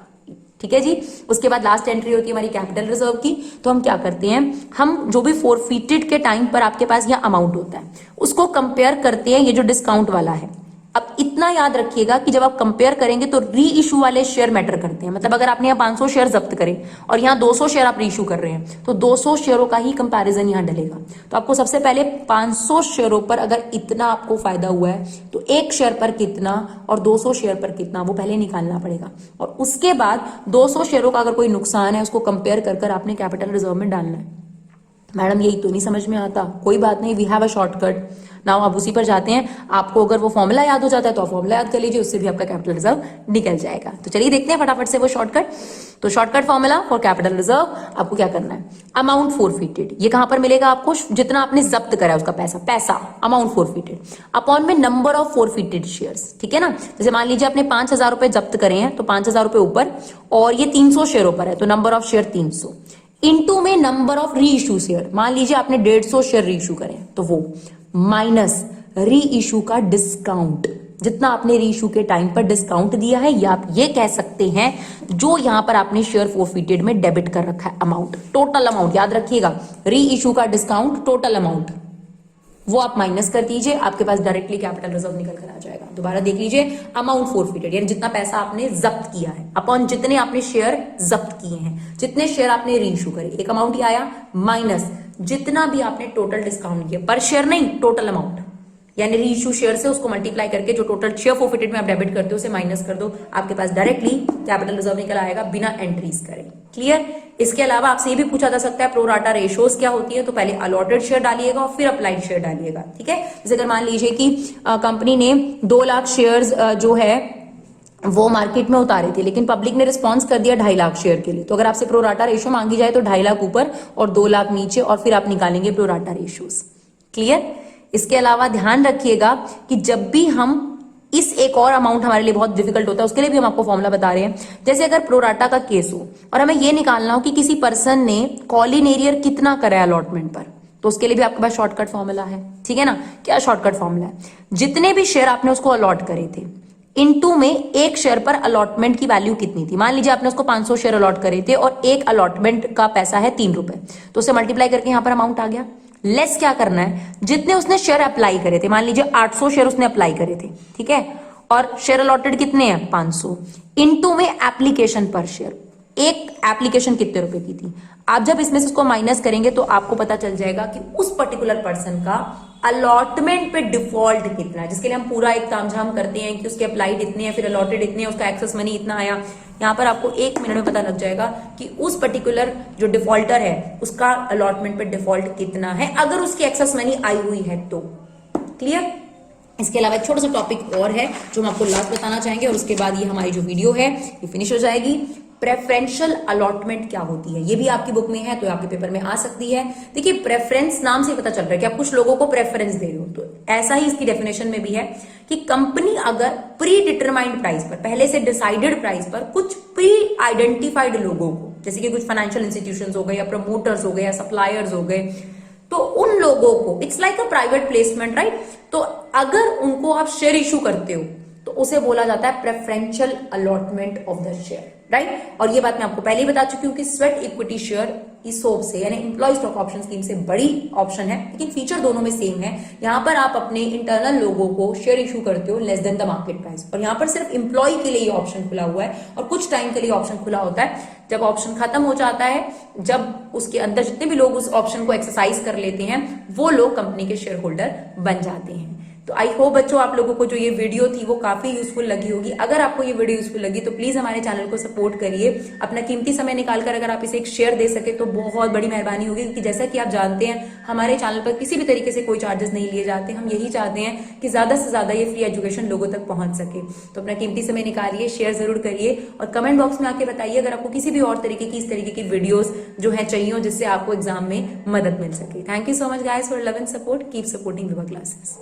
ठीक है जी। उसके बाद लास्ट एंट्री होती है हमारी कैपिटल रिजर्व की। तो हम क्या करते हैं, हम जो भी फोरफीटेड के टाइम पर आपके पास यह अमाउंट होता है उसको कंपेयर करते हैं ये जो डिस्काउंट वाला है। अब इतना याद रखिएगा कि जब आप कंपेयर करेंगे तो री इशू वाले शेयर मैटर करते हैं। मतलब अगर आपने यहाँ 500 शेयर जब्त करे और यहाँ 200 शेयर आप री इशू कर रहे हैं, तो 200 शेयरों का ही कंपैरिजन यहाँ डलेगा। तो आपको सबसे पहले 500 शेयरों पर अगर इतना आपको फायदा हुआ है तो एक शेयर पर कितना और 200 शेयर पर कितना, वो पहले निकालना पड़ेगा। और उसके बाद 200 शेयरों का अगर कोई नुकसान है उसको कंपेयर कर आपने कैपिटल रिजर्व में डालना है। मैडम यही तो नहीं समझ में आता, कोई बात नहीं, we have a shortcut. Now आप उसी पर जाते हैं। आपको अगर वो फॉर्मूला याद हो जाता है तो आप फॉर्मूला याद कर लीजिए, उससे भी आपका कैपिटल रिजर्व निकल जाएगा। तो चलिए देखते हैं फटाफट से वो शॉर्टकट। तो shortcut formula for capital reserve, आपको क्या करना है, अमाउंट फोरफीटेड, ये कहां पर मिलेगा आपको, जितना आपने जब्त करा है उसका पैसा अमाउंट फोरफीटेड अपॉन में नंबर ऑफ फोरफीटेड शेयर्स। ठीक है ना। जैसे मान लीजिए आपने 5,000 रुपए जब्त करे हैं, तो 5,000 रुपए ऊपर और ये 300 शेयरों पर है, तो नंबर ऑफ शेयर 300 इनटू में नंबर ऑफ री इशू शेयर। मान लीजिए आपने 150 शेयर री इशू करे तो वो माइनस री इशू का डिस्काउंट, जितना आपने री इशू के टाइम पर डिस्काउंट दिया है, या आप ये कह सकते हैं जो यहां पर आपने शेयर फोरफीटेड में डेबिट कर रखा है अमाउंट, टोटल अमाउंट याद रखिएगा, री इशू का डिस्काउंट टोटल अमाउंट, वो आप माइनस कर दीजिए, आपके पास डायरेक्टली कैपिटल रिजर्व निकल कर आ जाएगा। दोबारा देख लीजिए, अमाउंट फोरफीटेड यानी जितना पैसा आपने जब्त किया है अपॉन जितने आपने शेयर जब्त किए हैं, जितने शेयर आपने री इशू करे, एक अमाउंट ही आया, माइनस जितना भी आपने टोटल डिस्काउंट किया, पर शेयर नहीं टोटल अमाउंट, यानी री इशू शेयर से उसको मल्टीप्लाई करके जो टोटल शेयर फोरफीटेड में आप डेबिट करते हो उसे माइनस कर दो, आपके पास डायरेक्टली कैपिटल रिजर्व निकल आएगा बिना एंट्रीज करे। क्लियर। इसके अलावा आपसे ये भी पूछा जा सकता है प्रोराटा रेशियोज क्या होती है, तो पहले अलॉटेड शेयर डालिएगा और फिर अप्लाइड शेयर डालिएगा। ठीक है। जैसे अगर मान लीजिए कि कंपनी ने 2 लाख शेयर्स जो है वो मार्केट में उतारे थे, लेकिन पब्लिक ने रिस्पॉन्स कर दिया 2.5 लाख शेयर के लिए, तो अगर आपसे प्रोराटा रेशियो मांगी जाए तो 2.5 लाख ऊपर और 2 लाख नीचे, और फिर आप निकालेंगे प्रोराटा रेशियोज। क्लियर। इसके अलावा ध्यान रखिएगा कि जब भी हम इस एक और अमाउंट हमारे लिए बहुत डिफिकल्ट होता है, उसके लिए भी हम आपको फॉर्मूला बता रहे हैं। जैसे अगर प्रोराटा का केस हो और हमें ये निकालना हो कि किसी पर्सन ने कॉलिन एरियर कितना करा है अलॉटमेंट पर, तो उसके लिए भी आपके पास शॉर्टकट फॉर्मूला है। ठीक है ना। क्या शॉर्टकट फॉर्मूला है, जितने भी शेयर आपने उसको अलॉट करे थे इनटू में एक शेयर पर अलॉटमेंट की वैल्यू कितनी थी। मान लीजिए आपने उसको 500 शेयर अलॉट करे थे और एक अलॉटमेंट का पैसा है 3 रुपए, तो उसे मल्टीप्लाई करके यहां पर अमाउंट आ गया। लेस क्या करना है, जितने उसने शेयर अप्लाई करे थे, मान लीजिए 800 शेयर उसने अप्लाई करे थे, ठीक है, और शेयर अलॉटेड कितने हैं 500, इनटू में एप्लीकेशन पर शेयर, एक एप्लीकेशन कितने रुपए की थी। आप जब इसमें से उसको माइनस करेंगे तो आपको पता चल जाएगा कि उस पर्टिकुलर पर्सन का अलॉटमेंट पे डिफॉल्ट कितना है, जिसके लिए हम पूरा एक तामझाम करते हैं कि उसके अप्लाइड इतने हैं, फिर अलॉटेड इतने हैं, उसका एक्सेस मनी इतना आया। यहाँ पर आपको 1 मिनट में पता लग जाएगा कि उस पर्टिकुलर जो डिफॉल्टर है उसका अलॉटमेंट पे डिफॉल्ट कितना है, अगर उसकी एक्सेस मनी आई हुई है तो। क्लियर। इसके अलावा एक छोटा सा टॉपिक और है जो हम आपको लास्ट बताना चाहेंगे, और उसके बाद ये हमारी जो वीडियो है ये फिनिश हो जाएगी। प्रेफरेंशियल अलॉटमेंट क्या होती है, ये भी आपकी बुक में है तो आपके पेपर में आ सकती है। देखिए प्रेफरेंस नाम से पता चल रहा है कि आप कुछ लोगों को प्रेफरेंस दे रहे हो, तो ऐसा ही इसकी डेफिनेशन में भी है कि कंपनी अगर प्री डिटरमाइंड प्राइस पर, पहले से डिसाइडेड प्राइस पर कुछ प्री आइडेंटिफाइड लोगों को, जैसे कि कुछ फाइनेंशियल इंस्टीट्यूशंस हो गए या प्रमोटर्स हो गए या सप्लायर्स हो गए, तो उन लोगों को it's like a private placement, right. तो अगर उनको आप शेयर इशू करते हो तो उसे बोला जाता है preferential allotment of the share, right. और ये बात मैं आपको पहले ही बता चुकी हूँ कि स्वेट इक्विटी शेयर ईसोप से यानी एम्प्लॉय स्टॉक ऑप्शन स्कीम से बड़ी ऑप्शन है, लेकिन फीचर दोनों में सेम है। यहाँ पर आप अपने इंटरनल लोगों को शेयर इशू करते हो less than the market price, और यहाँ पर सिर्फ एम्प्लॉय के लिए ये ऑप्शन खुला हुआ है और कुछ टाइम के लिए ऑप्शन खुला होता है। जब ऑप्शन खत्म हो जाता है, जब उसके अंदर जितने भी लोग उस ऑप्शन को एक्सरसाइज कर लेते हैं वो लोग कंपनी के शेयर होल्डर बन जाते हैं। तो आई होप बच्चों आप लोगों को जो ये वीडियो थी वो काफी यूजफुल लगी होगी। अगर आपको ये वीडियो यूजफुल लगी तो प्लीज हमारे चैनल को सपोर्ट करिए, अपना कीमती समय निकालकर अगर आप इसे एक शेयर दे सके तो बहुत बड़ी मेहरबानी होगी, क्योंकि जैसा कि आप जानते हैं हमारे चैनल पर किसी भी तरीके से कोई चार्जेस नहीं लिए जाते। हम यही चाहते हैं कि ज्यादा से ज्यादा ये फ्री एजुकेशन लोगों तक पहुंच सके। तो अपना कीमती समय निकालिए, शेयर जरूर करिए और कमेंट बॉक्स में आके बताइए अगर आपको किसी भी और तरीके की इस तरीके की वीडियोस जो है चाहिए जिससे आपको एग्जाम में मदद मिल सके। Thank you so much guys for love and support. Keep supporting Vibha classes.